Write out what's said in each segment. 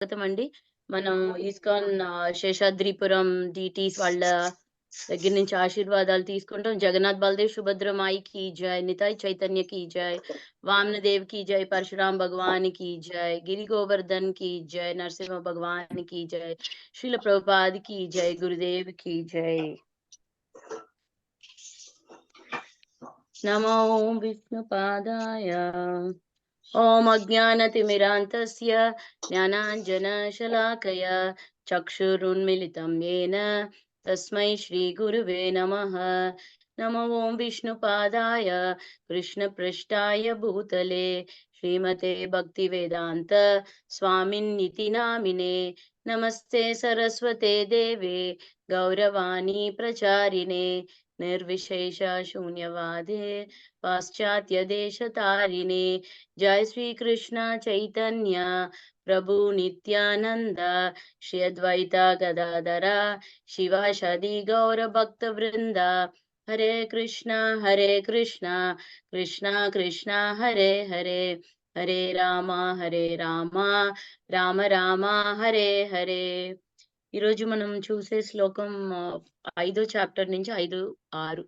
స్వాగతం అండి. మనం ఇస్కాన్ శేషాద్రిపురం డీటీస్ వాళ్ళ దగ్గర నుంచి ఆశీర్వాదాలు తీసుకుంటాం. జగన్నాథ్, బలదేవ్, సుభద్ర మాయి की जय, निताई चैतन्य की जय, वामनदेव की जय, परशुराम भगवान की जय, गिरि गोवर्धन की जय, नरसिंह भगवान की जय, श्रील प्रभुपाद की जय, गुरुदेव की जय। नमो विष्णुपादाय। ॐ अज्ञानतिमिरान्तस्य ज्ञानाञ्जनशलाकया चक्षुरुन्मिलितं येन तस्मै श्रीगुरुवे नमः। नमो ॐ विष्णुपादाय कृष्णपृष्ठाय भूतले श्रीमते भक्तिवेदान्त स्वामिन्निति नामिने। नमस्ते सरस्वते देवे गौरवाणी प्रचारिणे निर्विशेष शून्यवादे पाश्चात्य देशतारिणे। जय श्री कृष्ण चैतन्य प्रभु नित्यानंद श्री अद्वैता गदाधरा शिवाशदि गौर भक्त वृंदा। हरे कृष्णा कृष्णा कृष्णा हरे हरे, हरे राम राम राम हरे हरे। ఈరోజు మనం చూసే శ్లోకం 5వ చాప్టర్ నుంచి 5-6.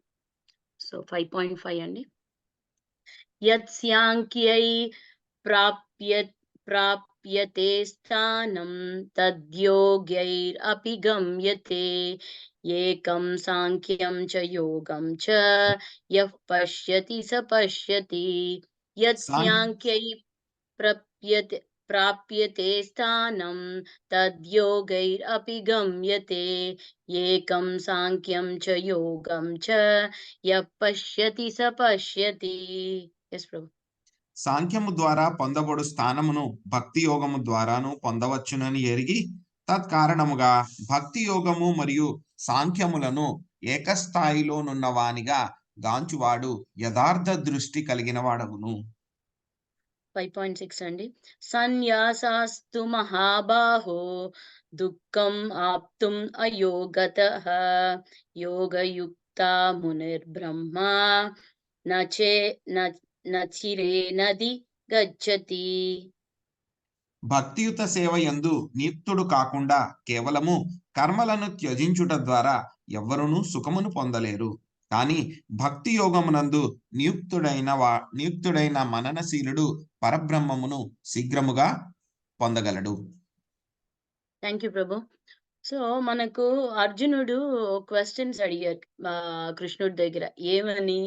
సో 5.5 అండి. యత్స్యాంఖ్యై ప్రాప్యతే స్థానం తద్యోగ్యైరపి గమ్యతే ఏకం సాంఖ్యం చ యోగం చ యః పశ్యతి స పశ్యతి। యత్స్యాంఖ్యై ప్రాప్యతే స్థానం తద్యోగైరపి గమ్యతే ఏకం సాంఖ్యం చ యోగం చ యః పశ్యతి స పశ్యతి। yes ప్రభు। సాంఖ్యము ద్వారా పొందబడు స్థానమును భక్తి యోగము ద్వారాను పొందవచ్చునని ఎరిగి తత్కారణముగా భక్తి యోగము మరియు సాంఖ్యములను ఏకస్థాయిలోనున్నవానిగా గాంచువాడు యథార్థ దృష్టి కలిగిన వాడవును। 5.6 అండి. సన్యాసాస్తు మహాబాహో దుఃఖం ఆప్తుం అయోగతః యోగయుక్త మునిర్బ్రహ్మ నచిరేనది గచ్చతి। భక్తియుత సేవ యందు నియుక్తుడు కాకుండా కేవలము కర్మలను త్యజించుట ద్వారా ఎవ్వరునూ సుఖమును పొందలేరు. కానీ భక్తి యోగమునందు నియుక్తుడైన మననశీలుడు పరబ్రహ్మమును శీఘ్రముగా పొందగలడు। థ్యాంక్ యూ ప్రభు। సో మనకు అర్జునుడు క్వశ్చన్స్ అడిగారు కృష్ణుడి దగ్గర, ఏమని,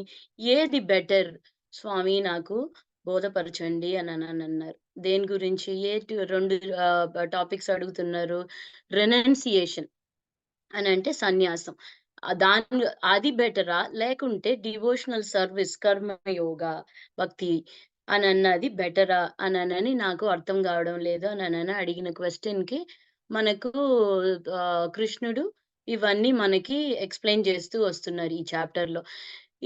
ఏది బెటర్ స్వామి నాకు బోధపరచండి అని అన్నారు. దేని గురించి? రెండు టాపిక్స్ అడుగుతున్నారు. రెనౌన్సియేషన్ అని అంటే సన్యాసం, అది బెటరా లేకుంటే డివోషనల్ సర్వీస్ కర్మయోగ భక్తి అని అన్నది బెటరా అని నాకు అర్థం కావడం లేదు అని అడిగిన క్వశ్చన్ కి మనకు కృష్ణుడు ఇవన్నీ మనకి ఎక్స్ప్లెయిన్ చేస్తూ వస్తున్నారు ఈ చాప్టర్ లో.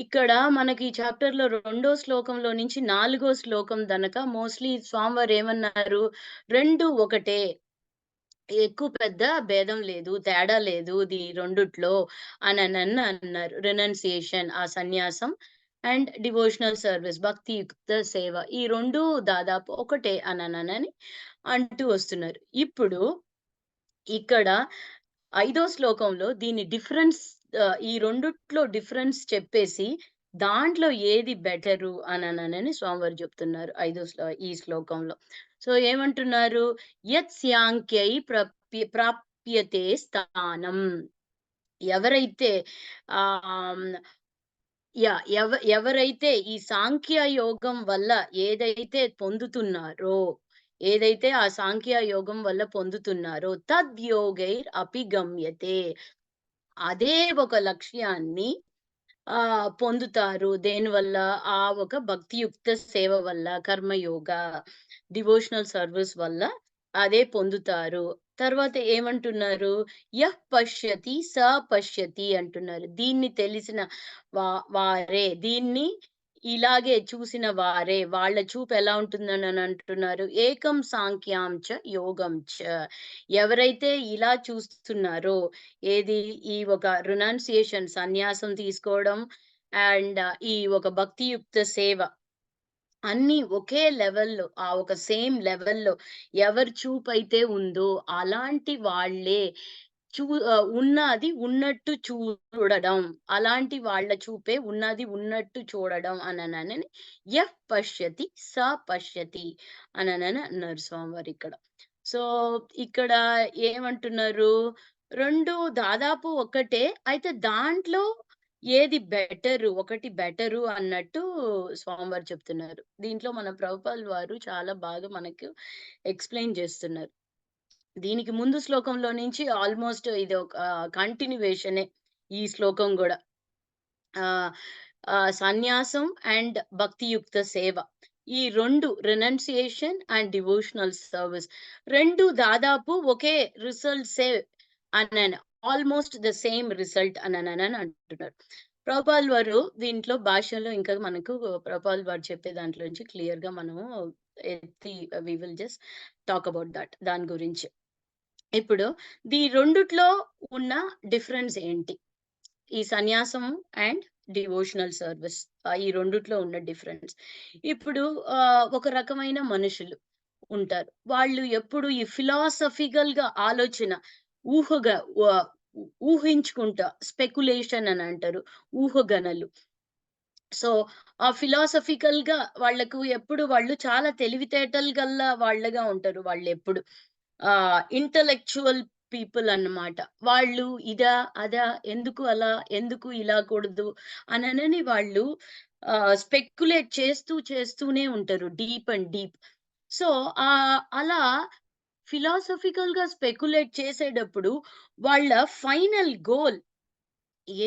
ఇక్కడ మనకి ఈ చాప్టర్ లో 2వ శ్లోకంలో నుంచి 4వ శ్లోకం దనక మోస్ట్లీ స్వామివారు ఏమన్నారు, రెండు ఒకటే, ఎక్కువ పెద్ద భేదం లేదు, తేడా లేదు ఈ రెండిట్లో అని అన్నారు. రెనౌన్సియేషన్ ఆ సన్యాసం అండ్ డివోషనల్ సర్వీస్ భక్తియుక్త సేవ, ఈ రెండు దాదాపు ఒకటే అని అంటూ వస్తున్నారు. ఇప్పుడు ఇక్కడ 5వ శ్లోకంలో దీని డిఫరెన్స్, ఈ రెండిట్లో డిఫరెన్స్ చెప్పేసి దాంట్లో ఏది బెటరు అని స్వామివారు చెప్తున్నారు ఈ శ్లోకంలో. సో ఏమంటున్నారు, యత్స్యాంఖ్యై ప్రాప్యతే స్థానం, ఎవరైతే ఎవరైతే ఈ సాంఖ్య యోగం వల్ల ఏదైతే పొందుతున్నారో, ఏదైతే ఆ సాంఖ్య యోగం వల్ల పొందుతున్నారో తద్యోగైర్ అపిగమ్యతే, అదే ఒక లక్ష్యాన్ని పొందుతారు. దేనివల్ల? ఆ ఒక భక్తియుక్త సేవ వల్ల, కర్మయోగ డివోషనల్ సర్వీస్ వల్ల అదే పొందుతారు. తర్వాత ఏమంటున్నారు, యః పశ్యతి స పశ్యతి అంటున్నారు. దీన్ని తెలిసిన వారే, దీన్ని ఇలాగే చూసిన వారే, వాళ్ళ చూపు ఎలా ఉంటుందని అంటున్నారు. ఏకం సాంఖ్యాం చ యోగం చ, ఎవరైతే ఇలా చూస్తున్నారో, ఏది ఈ ఒక రినౌన్సియేషన్ సన్యాసం తీసుకోవడం అండ్ ఈ ఒక భక్తియుక్త సేవ అన్నీ ఒకే లెవెల్‌లో ఒక సేమ్ లెవెల్‌లో ఎవరి చూపైతే ఉందో అలాంటి వాళ్ళే ఉన్నది ఉన్నట్టు చూడడం. అలాంటి వాళ్ళ చూపే ఉన్నది ఉన్నట్టు చూడడం అననని పశ్యతి స పశ్యతి అననని అన్నారు స్వామివారు ఇక్కడ. సో, ఇక్కడ ఏమంటున్నారు? 2 దాదాపు ఒకటే. అయితే దాంట్లో ఏది బెటరు, ఒకటి బెటరు అన్నట్టు స్వామివారు చెప్తున్నారు. దీంట్లో మన ప్రభుపాల్ వారు చాలా బాగా మనకు ఎక్స్‌ప్లెయిన్ చేస్తున్నారు. దీనికి ముందు శ్లోకంలో నుంచి ఆల్‌మోస్ట్ ఇది ఒక కంటిన్యూయేషనే ఈ శ్లోకం గూడా. ఆహ్, సన్యాసం అండ్ భక్తియుక్త సేవ. ఈ 2 రినన్సియేషన్ అండ్ డివోషనల్ సర్విస్ 2 దాదాపు ఒకే రిజల్ట్సే అనని ఆల్‌మోస్ట్ ద సేమ్ రిజల్ట్ అననని అంటున్నారు. ప్రభుపాల్ వారు దీంట్లో భాషలో ఇంకా మనకు ప్రభుపాల్ వారు చెప్పే దాంట్లో నుంచి క్లియర్‌గా మనము ఎత్తి we will just talk about that దాని గురించి. ఇప్పుడు రెండిట్లో ఉన్న డిఫరెన్స్ ఏంటి? ఈ సన్యాసం అండ్ డివోషనల్ సర్విస్. ఈ రెండిట్లో ఉన్న డిఫరెన్స్. ఇప్పుడు ఒక రకమైన మనుషులు ఉంటారు. వాళ్ళు ఎప్పుడు ఈ ఫిలాసఫికల్‌గా ఆలోచన ఊహగా వ ఊహించుకుంటా స్పెక్యులేషన్ అని అంటారు. ఊహగణలు. సో, ఆ ఫిలాసఫికల్‌గా వాళ్ళకు ఎప్పుడు వాళ్ళు చాలా తెలివితేటలు గల్ల వాళ్ళగా ఉంటారు వాళ్ళెప్పుడు. ఇంటలెక్చువల్ పీపుల్ అన్నమాట. వాళ్ళు ఇదా? అదా? ఎందుకు అలా? ఎందుకు ఇలా కూడదు? అననని వాళ్ళు స్పెక్యులేట్ చేస్తూనే ఉంటారు. Deep and deep. సో, అలా ఫిలాసఫికల్‌గా స్పెక్యులేట్ చేసేటప్పుడు వాళ్ళ ఫైనల్ గోల్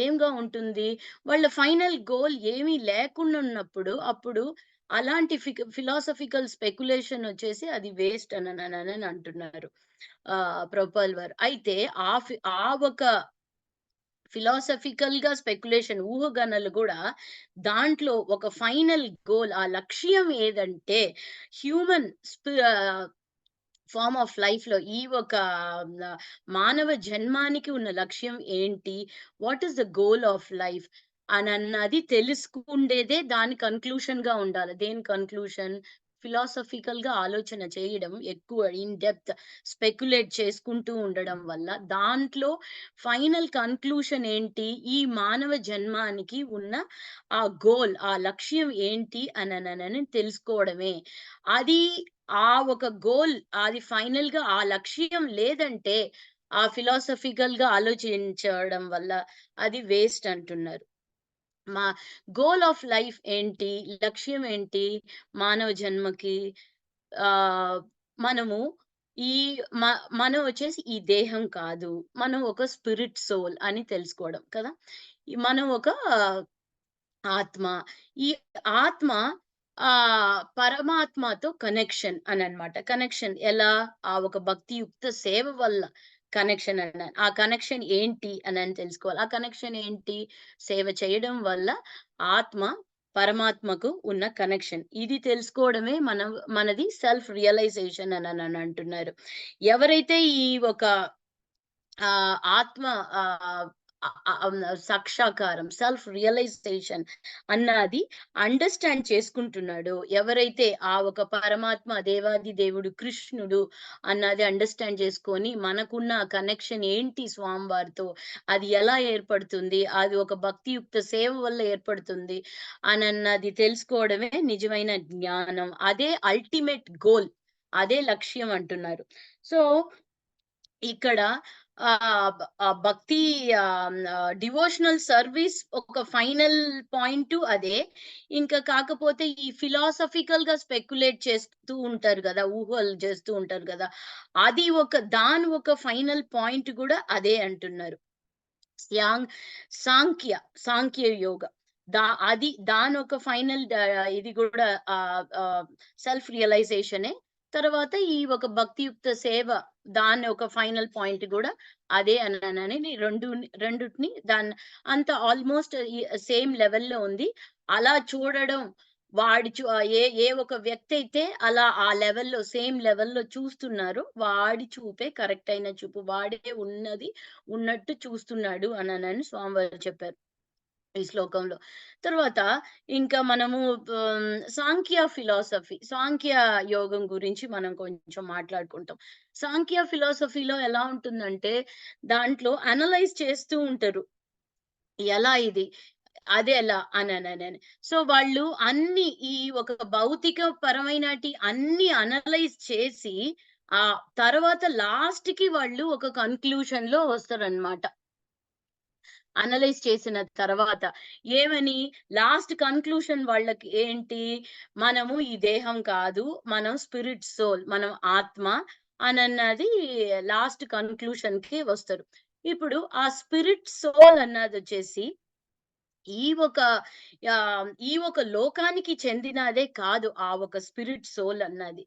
ఏంగా ఉంటుంది? వాళ్ళ ఫైనల్ గోల్ ఏమీ లేకుండా ఉన్నప్పుడు, అప్పుడు అలాంటి ఫిలాసఫికల్ స్పెక్యులేషన్ వచ్చేసి అది వేస్ట్ అనననని అంటున్నారు. ప్రభుపాల్ వారు. అయితే ఆ ఒక ఫిలాసఫికల్‌గా స్పెక్యులేషన్ ఊహగణలు గూడా దాంట్లో ఒక ఫైనల్ గోల్ ఆ లక్ష్యం ఏదంటే హ్యూమన్ ఫార్మ్ ఆఫ్ లైఫ్‌లో ఈ ఒక న మానవ జన్మానికి ఉన్న లక్ష్యం ఏంటి? What is the goal of life? అనన్నది తెలుసుకుండేదే దాని కన్‌క్లూషన్‌గా ఉండాలి. దేని కన్‌క్లూషన్? ఫిలాసఫికల్‌గా ఆలోచన చేయడం ఎక్కువ ఇన్ డెప్త్ స్పెక్యులేట్ చేసుకుంటూ ఉండడం వల్ల దాంట్లో ఫైనల్ కన్‌క్లూషన్ ఏంటి? ఈ మానవ జన్మానికి ఉన్న ఆ గోల్, ఆ లక్ష్యం ఏంటి అనననని తెలుసుకోవడమే. అది ఒక గోల్ అది ఫైనల్‌గా ఆ లక్ష్యం లేదంటే, ఆ ఫిలాసఫికల్‌గా ఆలోచించడం వల్ల అది వేస్ట్ అంటున్నారు. మా గోల్ ఆఫ్ లైఫ్ ఏంటి? లక్ష్యం ఏంటి? మానవ జన్మకి ఆహ్, మనము ఈ మ మనం వచ్చేసి ఈ దేహం కాదు. మనం ఒక స్పిరిట్ సోల్ అని తెలుసుకోవడం కదా! మనం ఒక ఆత్మ. ఈ ఆత్మ పరమాత్మతో కనెక్షన్ అననమాట. కనెక్షన్ ఎలా? ఒక భక్తియుక్త సేవ వల్ల కనెక్షన్ ఆ కనెక్షన్ ఏంటి అనని తెలుసుకోవాలి. ఆ కనెక్షన్ ఏంటి? సేవ చేయడం వల్ల ఆత్మ పరమాత్మకు ఉన్న కనెక్షన్. ఇది తెలుసుకోవడమే మనది సెల్ఫ్ రియలైజేషన్ అననని అంటున్నారు. ఎవరైతే ఈ ఒక ఆత్మ ఆహ్, సాక్షాకారం సెల్ఫ్ రియలైజేషన్ అన్నది అండర్‌స్టాండ్ చేసుకుంటున్నాడో, ఎవరైతే ఆ ఒక పరమాత్మ దేవాది దేవుడు కృష్ణుడు అన్నది అండర్‌స్టాండ్ చేసుకొని, మనకున్న కనెక్షన్ ఏంటి స్వామివారితో, అది ఎలా ఏర్పడుతుంది, అది ఒక భక్తియుక్త సేవ వల్ల ఏర్పడుతుంది అనన్నది తెలుసుకోవడమే నిజమైన జ్ఞానం. అదే అల్టిమేట్ గోల్. అదే లక్ష్యం అంటున్నారు. సో ఇక్కడ భక్తి డివోషనల్ సర్వీస్ ఒక ఫైనల్ పాయింటు అదే. ఇంకా కాకపోతే ఈ ఫిలాసఫికల్‌గా స్పెక్యులేట్ చేస్తూ ఉంటారు గదా! ఊహలు చేస్తూ ఉంటారు గదా! అది దాని ఒక ఫైనల్ పాయింట్ గూడా అదే అంటున్నారు. యాంగ్ సాంఖ్య, సాంఖ్య యోగ. దానొక ఫైనల్ ఇది గూడా సెల్ఫ్ రియలైజేషనే. తర్వాత ఈ ఒక భక్తియుక్త సేవ దాని ఒక ఫైనల్ పాయింట్ గూడా అదే అననని రెండిటిని అంత ఆల్‌మోస్ట్ సేమ్ లెవెల్‌లో ఉంది. అలా చూడడం వాడి చు ఏ ఒక వ్యక్తి అయితే అలా ఆ లెవెల్‌లో సేమ్ లెవెల్‌లో చూస్తున్నారో వాడి చూపే కరెక్ట్ అయిన చూపు. వాడే ఉన్నది ఉన్నట్టు చూస్తున్నాడు అననని స్వామివారు చెప్పారు. ఈ శ్లోకంలో. తర్వాత ఇంకా మనము సాంఖ్య ఫిలాసఫీ, సాంఖ్య యోగం గురించి మనం కొంచెం మాట్లాడుకుంటాం. సాంఖ్య ఫిలాసఫీలో ఎలా ఉంటుందంటే, దాంట్లో అనలైజ్ చేస్తూ ఉంటారు. ఎలా ఇది? అదెలా అనననని. సో, వాళ్ళు అన్ని ఈ ఒక భౌతిక పరమైనటి అన్ని అనలైజ్ చేసి, తర్వాత లాస్ట్‌కి వాళ్ళు ఒక కన్‌క్లూషన్‌లో వస్తారనమాట. అనలైజ్ చేసిన తర్వాత. ఏమని? లాస్ట్ కన్‌క్లూషన్ వాళ్ళకి ఏంటి? మనము ఈ దేహం కాదు. మనం స్పిరిట్ సోల్. మనం ఆత్మ అనన్నది లాస్ట్ కన్‌క్లూషన్‌కి వస్తారు. ఇప్పుడు ఆ స్పిరిట్ సోల్ అన్నదొచ్చేసి ఈ ఒక లోకానికి చెందినదే కాదు. ఆ ఒక స్పిరిట్ సోల్ అన్నది.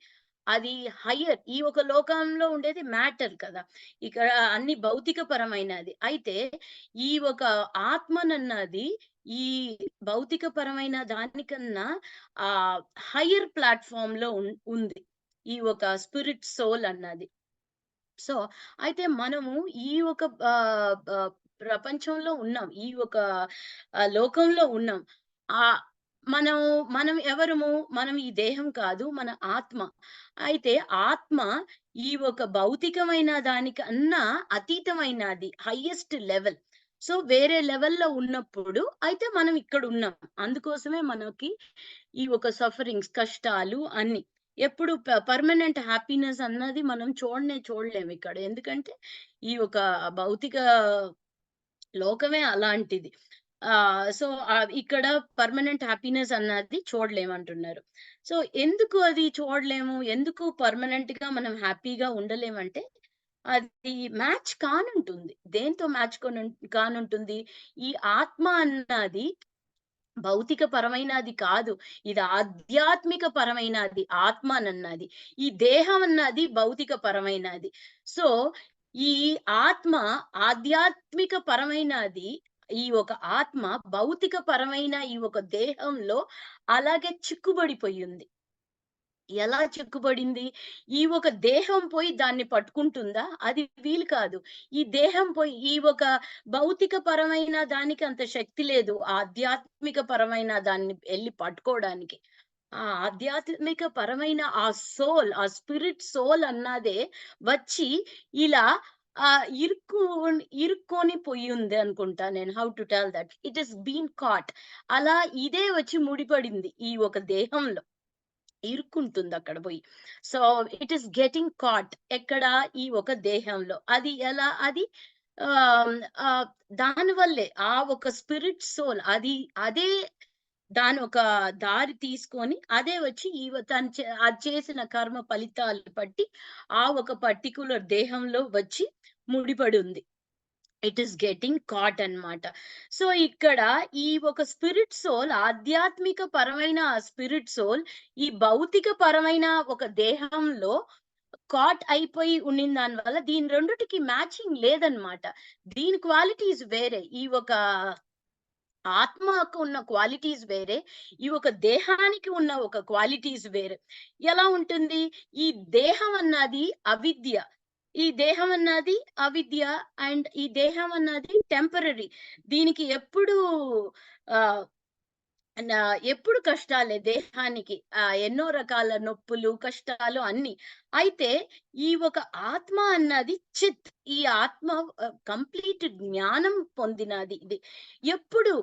అది హైయర్. ఈ ఒక లోకంలో ఉండేది మ్యాటర్ కదా! ఇక్కడ అన్ని భౌతిక పరమైనది. అయితే ఈ ఒక ఆత్మనన్నది ఈ భౌతిక పరమైన దానికన్నా ఆహ్, హైయర్ ప్లాట్‌ఫార్మ్‌లో ఉంది. ఈ ఒక స్పిరిట్ సోల్ అన్నది. సో, అయితే మనము ఈ ఒక ఆహ్, ఆహ్, ప్రపంచంలో ఉన్నాం. ఈ ఒక లోకంలో ఉన్నాం. ఆహ్, మనం మనం ఎవరము? మనం ఈ దేహం కాదు. మన ఆత్మ. అయితే ఆత్మ ఈ ఒక భౌతికమైన దానికన్నా అతీతమైనది. Highest level. సో, వేరే లెవెల్‌లో ఉన్నప్పుడు అయితే మనం ఇక్కడున్నాం. అందుకోసమే మనకి ఈ ఒక సఫరింగ్స్, కష్టాలు అన్నీ. ఎప్పుడు పర్మనెంట్ హ్యాపీనెస్ అన్నది మనం చూడలేము ఇక్కడ. ఎందుకంటే, ఈ ఒక భౌతిక లోకమే అలాంటిది. సో, ఇక్కడ పర్మనెంట్ హ్యాపీనెస్ అన్నది చూడలేమంటున్నారు. సో, ఎందుకు అది చూడలేము? ఎందుకు పర్మనెంట్‌గా మనం హ్యాపీగా ఉండలేమంటే, అది మ్యాచ్ కానుంటుంది. దేనితో మ్యాచ్ కానుంటుంది? ఈ ఆత్మ అన్నది భౌతిక పరమైనది కాదు. ఇది ఆధ్యాత్మిక పరమైనది ఆత్మనన్నది. ఈ దేహం అన్నది భౌతిక పరమైనది. సో, ఈ ఆత్మ ఆధ్యాత్మిక పరమైనది. ఈ ఒక ఆత్మ భౌతిక పరమైన ఈ ఒక దేహంలో అలాగే చిక్కుబడిపోయుంది. ఎలా చిక్కుబడింది? ఈ ఒక దేహం పోయి దాన్ని పట్టుకుంటుందా? అది వీలు కాదు. ఈ దేహం పోయి ఈ ఒక భౌతిక పరమైన దానికి అంత శక్తి లేదు. ఆధ్యాత్మిక పరమైన దాన్ని ఎళ్లి పట్టుకోవడానికి. ఆ ఆధ్యాత్మిక పరమైన ఆ సోల్, ఆ స్పిరిట్ సోల్ అన్నదే వచ్చి ఇలా ఇరుక్కొని పొయ్యుంది అనుకుంటా నేను. How to tell that. It is been caught. అలా ఇదే వచ్చి ముడిపడింది ఈ ఒక దేహంలో. ఇరుక్కుంటుందక్కడ బోయి. So, it is getting caught. ఎక్కడ? ఈ ఒక దేహంలో. అది ఎలా? అది ఆహ్, ఆహ్, దాని వల్లే ఆ ఒక స్పిరిట్ సోల్ అదే దానొక దారి తీసుకొని, అదే వచ్చి తను అది చేసిన కర్మ ఫలితాలు బట్టి, ఆ ఒక పర్టిక్యులర్ దేహంలో వచ్చి ముడిపడి ఉంది. ఇట్ ఈస్ గెట్టింగ్ కాట్ అన్నమాట. సో, ఇక్కడ ఈ ఒక స్పిరిట్ సోల్ ఆధ్యాత్మిక పరమైన ఆ స్పిరిట్ సోల్ ఈ భౌతిక పరమైన ఒక దేహంలో కాట్ అయిపోయి ఉండిన దాని వల్ల దీని రెండిటికి మ్యాచింగ్ లేదన్నమాట. దీని క్వాలిటీస్ వేరే. ఈ ఒక ఆత్మకు ఉన్న క్వాలిటీస్ వేరే. ఈ ఒక దేహానికి ఉన్న ఒక క్వాలిటీస్ వేరే. ఎలా ఉంటుంది? ఈ దేహం అన్నది అవిద్య. ఈ దేహం అన్నది అవిద్య. అండ్ ఈ దేహం అన్నది టెంపరరీ. దీనికి ఆహ్, నా ఎప్పుడు కష్టాలే దేహానికి. ఎన్నో రకాల నొప్పులు, కష్టాలు అన్నీ. అయితే ఈ ఒక ఆత్మ అన్నది చిత్. ఈ ఆత్మ కంప్లీట్ జ్ఞానం పొందినది ఇది. ఎప్పుడు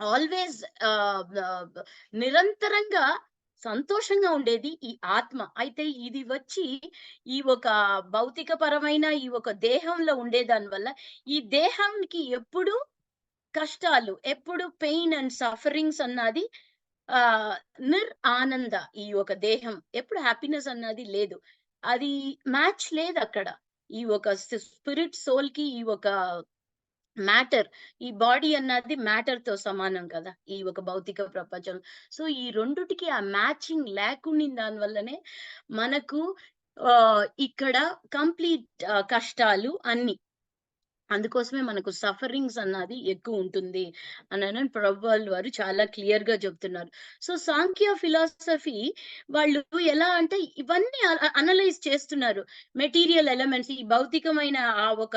ఆల్‌వేస్ ఆహ్, ఆహ్, నిరంతరంగా సంతోషంగా ఉండేది ఈ ఆత్మ. అయితే ఇది వచ్చి ఈ ఒక భౌతిక పరమైన ఈ ఒక దేహంలో ఉండేదాని వల్ల, ఈ దేహానికి ఎప్పుడు కష్టాలు, ఎప్పుడు పెయిన్ అండ్ సఫరింగ్స్ అన్నది ఆహ్, ఆనంద ఈ ఒక దేహం. ఎప్పుడు హ్యాపీనెస్ అన్నది లేదు. అది మ్యాచ్ లేదక్కడ. ఈ ఒక స్పిరిట్ సోల్‌కి ఈ ఒక మ్యాటర్. ఈ బాడీ అన్నది మ్యాటర్‌తో సమానం కదా! ఈ ఒక భౌతిక ప్రపంచం. సో, ఈ రెండిటికి ఆ మ్యాచింగ్ లేకుండిన దాని వల్లనే మనకు ఇక్కడ కంప్లీట్ కష్టాలు అన్నీ. అందుకోసమే మనకు సఫరింగ్స్ అన్నది ఎక్కువుంటుంది అనని ప్రభువాళ్ళు వారు చాలా క్లియర్‌గా చెప్తున్నారు. సో, సాంఖ్య ఫిలాసఫీ వాళ్ళు ఎలా అంటే ఇవన్నీ అనలైజ్ చేస్తున్నారు. మెటీరియల్ ఎలిమెంట్స్ ఈ భౌతికమైన ఆ ఒక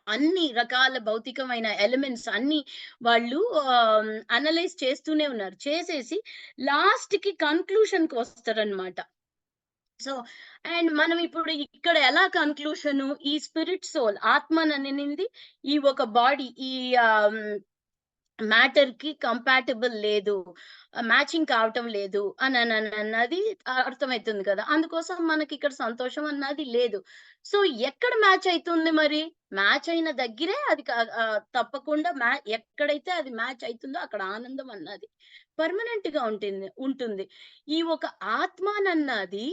అన్ని రకాల భౌతికమైన ఎలిమెంట్స్ అన్ని వాళ్ళు అనలైజ్ చేస్తూనే ఉన్నారు. చేసేసి లాస్ట్‌కి కన్క్లూషన్‌కి వస్తారనమాట. సో, అండ్ మనం ఇప్పుడు ఇక్కడ ఎలా కన్క్లూషను ఈ స్పిరిట్ సోల్ ఆత్మననింది ఈ ఒక బాడీ ఈ మ్యాటర్‌కి కంపాటిబుల్ లేదు. మ్యాచింగ్ కావటం లేదు అన్నది అర్థమైతుంది కదా! అందుకోసం మనకిక్కడ సంతోషం అన్నది లేదు. సో, ఎక్కడ మ్యాచ్ అయితుంది మరి? మ్యాచ్ అయిన దగ్గరే అది తప్పకుండా ఎక్కడైతే అది మ్యాచ్ అయితుందో అక్కడ ఆనందం అన్నది పర్మనెంట్‌గా ఉంటుంది. ఈ ఒక ఆత్మనన్నది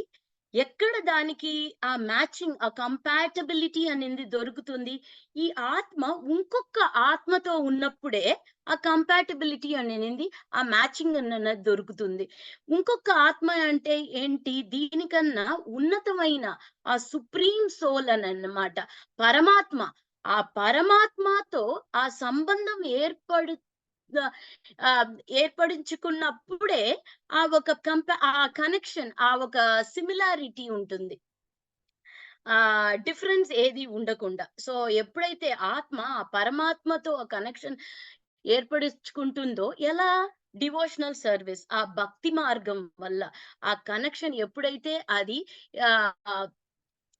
ఎక్కడ దానికి ఆ మ్యాచింగ్, ఆ కంపాటబిలిటీ అనేది దొరుకుతుంది. ఈ ఆత్మ ఇంకొక ఆత్మతో ఉన్నప్పుడే ఆ కంపాటబిలిటీ అనేది, ఆ మ్యాచింగ్ అన్నది దొరుకుతుంది. ఇంకొక ఆత్మ అంటే ఏంటి? దీనికన్నా ఉన్నతమైన ఆ సుప్రీం సోల్ అనన్నమాట. పరమాత్మ. ఆ పరమాత్మతో ఆ సంబంధం ద ఏర్పడించుకున్నప్పుడే ఆ కనెక్షన్, ఆ ఒక సిమిలారిటీ ఉంటుంది. డిఫరెన్స్ ఏది ఉండకుండా. సో, ఎప్పుడైతే ఆత్మ ఆ పరమాత్మతో ఆ కనెక్షన్ ఏర్పరుచుకుంటుందో ఎలా? Devotional service. ఆ భక్తి మార్గం వల్ల. ఆ కనెక్షన్ ఎప్పుడైతే అది ఆహ్,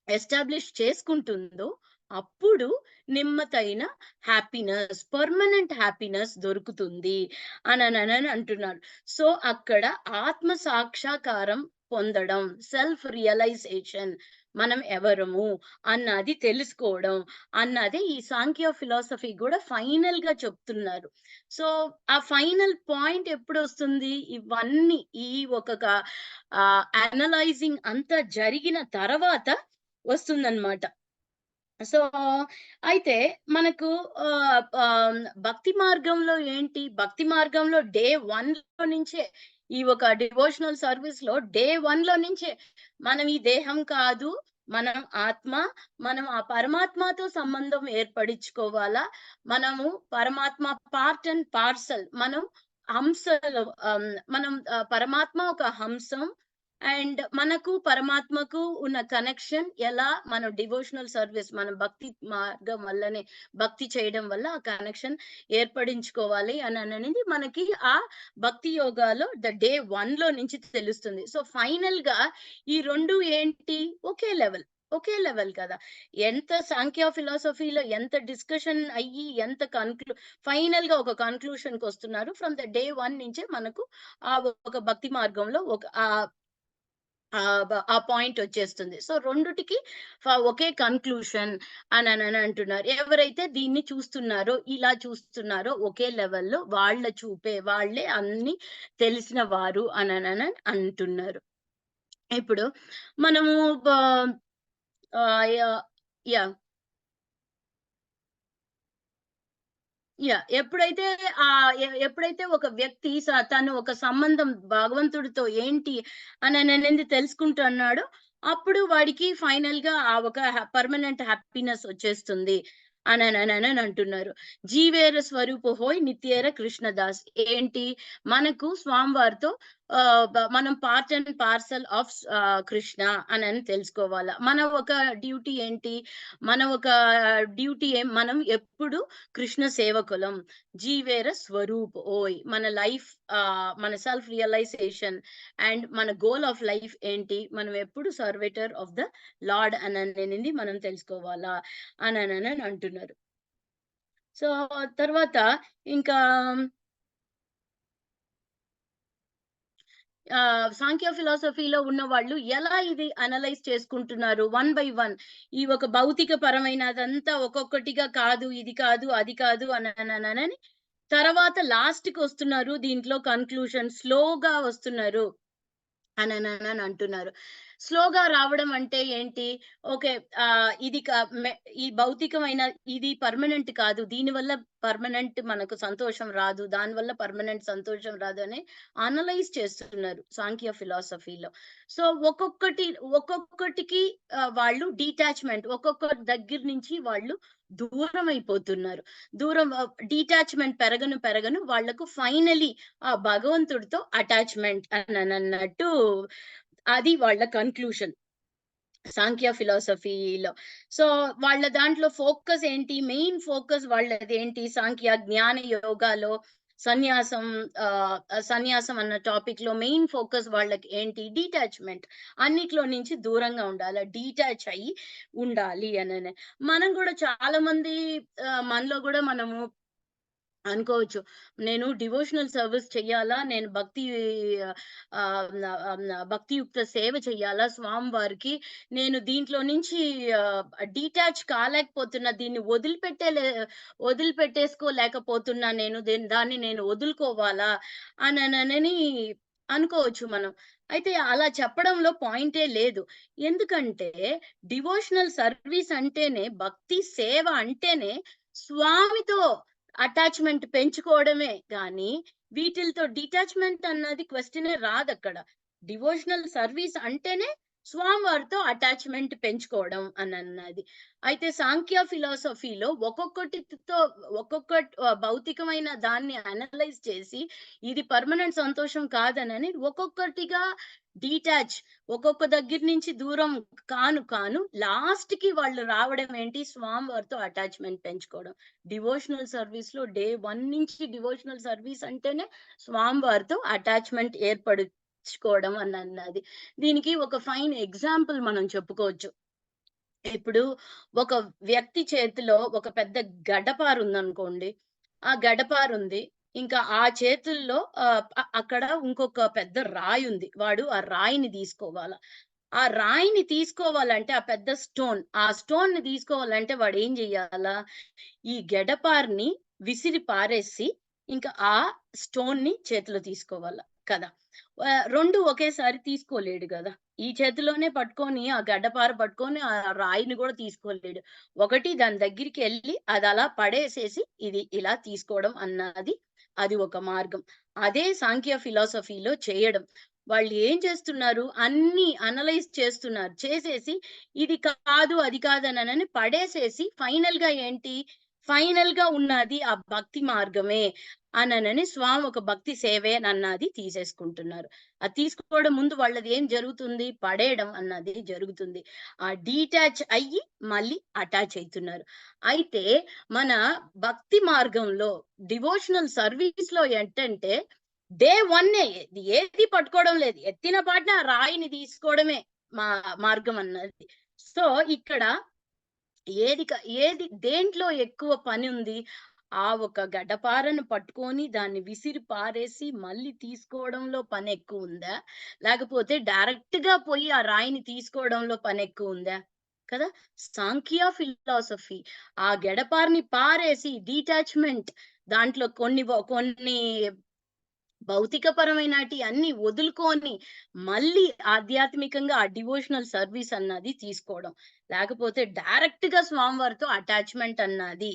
ఎస్టాబ్లిష్ చేసుకుంటుందో, అప్పుడు నెమ్మదైన పర్మనెంట్ హ్యాపీనెస్ దొరుకుతుంది అనననని అంటున్నారు. సో, అక్కడ ఆత్మ సాక్షాకారం పొందడం, సెల్ఫ్ రియలైజేషన్ మనం ఎవరము అన్నది తెలుసుకోవడం అన్నది ఈ సాంఖ్య ఫిలాసఫీ గూడా ఫైనల్‌గా చెప్తున్నారు. సో, ఆ ఫైనల్ పాయింట్ ఎప్పుడొస్తుంది? ఇవన్నీ ఈ ఒక అనలైజింగ్ అంతా జరిగిన తర్వాత వస్తుందన్నమాట. సో, అయితే మనకు భక్తి మార్గంలో ఏంటి? భక్తి మార్గంలో డే 1లో నుంచే ఈ ఒక డివోషనల్ సర్విస్‌లో డే 1లో నుంచే మనం ఈ దేహం కాదు, మనం ఆత్మ, మనం ఆ పరమాత్మతో సంబంధం ఏర్పడిచుకోవాలా. మనము పరమాత్మ పార్ట్ అండ్ పార్సెల్. మనం హంసలు మనం పరమాత్మ ఒక హంసం. అండ్ మనకు పరమాత్మకు ఉన్న కనెక్షన్ ఎలా మనం డివోషనల్ సర్విస్ మన భక్తి మార్గం వల్లనే భక్తి చేయడం వల్ల ఆ కనెక్షన్ ఏర్పడించుకోవాలి అనేది మనకి ఆ భక్తి యోగాలో డే 1లో నుంచి తెలుస్తుంది. సో, ఫైనల్‌గా ఈ 2 ఏంటి? ఒకే లెవెల్ కదా! ఎంత సాంఖ్య ఫిలాసఫీలో ఎంత డిస్కషన్ అయ్యి ఎంత ఫైనల్‌గా ఒక కన్క్లూషన్‌కొస్తున్నారు. ఫ్రమ్ ద డే 1 నుంచే మనకు ఆ ఒక భక్తి మార్గంలో ఆ పాయింట్ వచ్చేస్తుంది. సో, రెండిటికి ఒకే కన్క్లూషన్ అననని అంటున్నారు. ఎవరైతే దీన్ని చూస్తున్నారో, ఇలా చూస్తున్నారో ఒకే లెవెల్‌లో వాళ్ళ చూపే, వాళ్ళే అన్నీ తెలిసిన వారు అననని అంటున్నారు. ఇప్పుడు మనము బ ఆహ్, యాహ్! యాహ్! ఎప్పుడైతే ఎప్పుడైతే ఒక వ్యక్తి తను ఒక సంబంధం భగవంతుడితో ఏంటి అనననేది తెలుసుకుంటున్నాడో, అప్పుడు వాడికి ఫైనల్‌గా ఆ ఒక పర్మనెంట్ హ్యాపీనెస్ వచ్చేస్తుంది అననననని అంటున్నారు. జీవేర స్వరూపహోయ్ నిత్యేర కృష్ణదాస్. ఏంటి? మనకు స్వామివారితో మనం part and parcel of Krishna అనని తెలుసుకోవాలా. మన ఒక డ్యూటీ ఏంటి? మన ఒక మనం ఎప్పుడు కృష్ణ సేవకులం. జీవేర స్వరూప్ ఓయ్! మన లైఫ్ మన సెల్ఫ్ రియలైజేషన్ అండ్ మన గోల్ ఆఫ్ లైఫ్ ఏంటి? మనం ఎప్పుడు సర్వేటర్ ఆఫ్ ద లార్డ్ అననేది మనం తెలుసుకోవాలా అననని అంటున్నారు. సో, తర్వాత ఇంకా సాంఖ్య ఫిలాసఫీలో ఉన్నవాళ్ళు ఎలా ఇది అనలైజ్ చేసుకుంటున్నారు వన్ బై వన్. ఈ ఒక భౌతిక పరమైనదంతా ఒక్కొక్కటిగా కాదు, ఇది కాదు, అది కాదు అననననని తర్వాత లాస్ట్‌కొస్తున్నారు. దీంట్లో కన్క్లూషన్ స్లోగా వస్తున్నారు. అనననని అంటున్నారు. స్లోగా రావడం అంటే ఏంటి? ఓకే. ఇది క మె ఈ భౌతికమైన ఇది పర్మనెంట్ కాదు. దీనివల్ల పర్మనెంట్ మనకు సంతోషం రాదు. దానివల్ల పర్మనెంట్ సంతోషం రాదు అని అనలైజ్ చేస్తున్నారు సాంఖ్య ఫిలాసఫీలో. సో, ఒక్కొక్కటికి వాళ్ళు డిటాచ్‌మెంట్ ఒక్కొక్క దగ్గర నుంచి వాళ్ళు దూరమైపోతున్నారు. డిటాచ్‌మెంట్ పెరగను వాళ్ళకు ఫైనల్లీ ఆ భగవంతుడితో అటాచ్‌మెంట్ అననన్నట్టు అది వాళ్ళ కన్‌క్లూషన్. సాంఖ్య ఫిలాసఫీలో. సో, వాళ్ళ దాంట్లో ఫోకస్ ఏంటి? Main focus వాళ్ళదేంటి? సాంఖ్య, జ్ఞాన యోగాలో సన్యాసం సన్యాసం అన్న టాపిక్‌లో మెయిన్ ఫోకస్ వాళ్ళకి ఏంటి? డిటాచ్‌మెంట్. అన్నిట్లో నుంచి దూరంగా ఉండాలి. డీటాచ్ అయ్యి ఉండాలి అననే. మనం గూడా చాలా మంది మనలో గూడా మనము అనుకోవచ్చు. నేను డివోషనల్ సర్విస్ చెయ్యాలా? నేను భక్తి భక్తియుక్త సేవ చెయ్యాలా స్వామివారికి? నేను దీంట్లో నుంచి డీటాచ్ కాలేకపోతున్నా. దీన్ని వదిలిపెట్టేసుకోలేకపోతున్నా నేను. దాన్ని నేను వదులుకోవాలా? అననని అనుకోవచ్చు మనం. అయితే అలా చెప్పడంలో పాయింటే లేదు. ఎందుకంటే డివోషనల్ సర్విస్ అంటేనే, భక్తి సేవ అంటేనే స్వామితో అటాచ్‌మెంట్ పెంచుకోవడమే గానీ, వీటిలతో డిటాచ్‌మెంట్ అన్నది క్వెషనే రాదక్కడ. డివోషనల్ సర్వీస్ అంటేనే స్వామివారితో అటాచ్‌మెంట్ పెంచుకోవడం అనన్నది. అయితే సాంఖ్య ఫిలాసఫీలో ఒక్కొక్క భౌతికమైన దాన్ని అనలైజ్ చేసి, ఇది పర్మనెంట్ సంతోషం కాదనని ఒక్కొక్కటిగా డీటాచ్ ఒక్కొక్క దగ్గర నుంచి దూరం కాను లాస్ట్‌కి వాళ్ళు రావడం ఏంటి? స్వామివారితో అటాచ్‌మెంట్ పెంచుకోవడం. డివోషనల్ సర్వీస్‌లో డే 1 నుంచి డివోషనల్ సర్వీస్ అంటేనే స్వామివారితో అటాచ్‌మెంట్ ఏర్పరుచుకోవడం అనన్నది. దీనికి ఒక ఫైన్ ఎగ్జాంపుల్ మనం చెప్పుకోవచ్చు. ఇప్పుడు ఒక వ్యక్తి చేతిలో ఒక పెద్ద గడ్డపారుందనుకోండి. ఆ గడ్డపారుంది. ఇంకా ఆ చేతుల్లో అక్కడ ఇంకొక పెద్ద రాయుంది. వాడు ఆ రాయిని తీసుకోవాల. ఆ రాయిని తీసుకోవాలంటే ఆ పెద్ద స్టోన్. ఆ స్టోన్‌ని తీసుకోవాలంటే వాడేం జెయ్యాలా? ఈ గెడపార్‌ని విసిరి పారేసి, ఇంక ఆ స్టోన్‌ని చేతిలో తీసుకోవాల కదా! 2 ఒకేసారి తీసుకోలేడు గదా! ఈ చేతిలోనే పట్టుకొని, ఆ గడ్డపార పట్టుకొని, ఆ రాయిని గూడా తీసుకోలేడు. ఒకటి దాని దగ్గరికెళ్ళి అదలా పడేసేసి, ఇది ఇలా తీసుకోవడం అన్నది అది ఒక మార్గం. అదే సాంఖ్య ఫిలాసఫీలో చేయడం. వాళ్ళు ఏం చేస్తున్నారు? అన్నీ అనలైజ్ చేస్తున్నారు. చేసేసి ఇది కాదు, అది కాదననని పడేసేసి ఫైనల్‌గా ఏంటి? ఫైనల్‌గా ఉన్నది ఆ భక్తి మార్గమే అననని స్వామి ఒక భక్తి సేవే అన్నది తీసేసుకుంటున్నారు. అది తీసుకోవడం ముందు వాళ్ళది ఏం జరుగుతుంది? పడేయడం అన్నది జరుగుతుంది. ఆ డీటాచ్ అయ్యి మళ్ళీ అటాచ్ అయితున్నారు. అయితే మన భక్తి మార్గంలో డివోషనల్ సర్వీస్‌లో ఏంటంటే డే 1 ఏది పట్టుకోవడం లేదు. ఎత్తిన పాటున ఆ రాయిని తీసుకోవడమే మా మార్గం అన్నది. సో, ఇక్కడ ఏది క ఏది దేంట్లో ఎక్కువ పనుంది? ఆ ఒక గడ్డపారను పట్టుకొని దాన్ని విసిరి పారేసి మళ్ళీ తీసుకోవడంలో పనెక్కువుందా? లేకపోతే డైరెక్ట్‌గా పోయి ఆ రాయిని తీసుకోవడంలో పనెక్కువుందా? కదా! సాంఖ్య ఫిలాసఫీ ఆ గెడపారని పారేసి డిటాచ్‌మెంట్ దాంట్లో కొన్ని భౌతికపరమైనటి అన్నీ వదులుకొని, మళ్ళీ ఆధ్యాత్మికంగా ఆ డివోషనల్ సర్వీస్ అన్నది తీసుకోవడం. లేకపోతే డైరెక్ట్‌గా స్వామివారితో అటాచ్‌మెంట్ అన్నది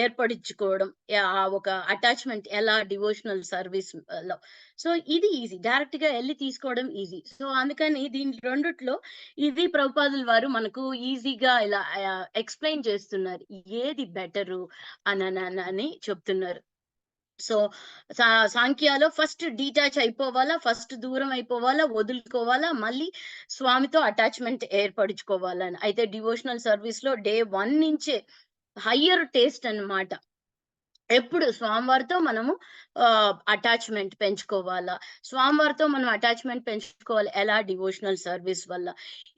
ఏర్పడిచ్చుకోవడం. ఆ ఒక అటాచ్‌మెంట్ ఎలా డివోషనల్ సర్వీస్‌లో. సో, ఇది ఈజీ. డైరెక్ట్‌గా ఎళ్లి తీసుకోవడం ఈజీ. సో, అందుకని దీని రెండిట్లో ఇది ప్రభుపాదుల వారు మనకు ఈజీగా ఇలా ఎక్స్‌ప్లెయిన్ చేస్తున్నారు. ఏది బెటరు అని చెప్తున్నారు. సో, సా సాంఖ్యాలో ఫస్ట్ డీటాచ్ అయిపోవాలా, ఫస్ట్ దూరం అయిపోవాలా, వదులుకోవాలా, మళ్ళీ స్వామితో అటాచ్‌మెంట్ ఏర్పరుచుకోవాలని. అయితే డివోషనల్ సర్వీస్‌లో డే 1 నుంచే హయ్యర్ టేస్ట్ అన్నమాట. ఎప్పుడు స్వామివారితో మనము అటాచ్‌మెంట్ పెంచుకోవాలా, స్వామివారితో మనం అటాచ్‌మెంట్ పెంచుకోవాలి. ఎలా? డివోషనల్ సర్వీస్ వల్ల.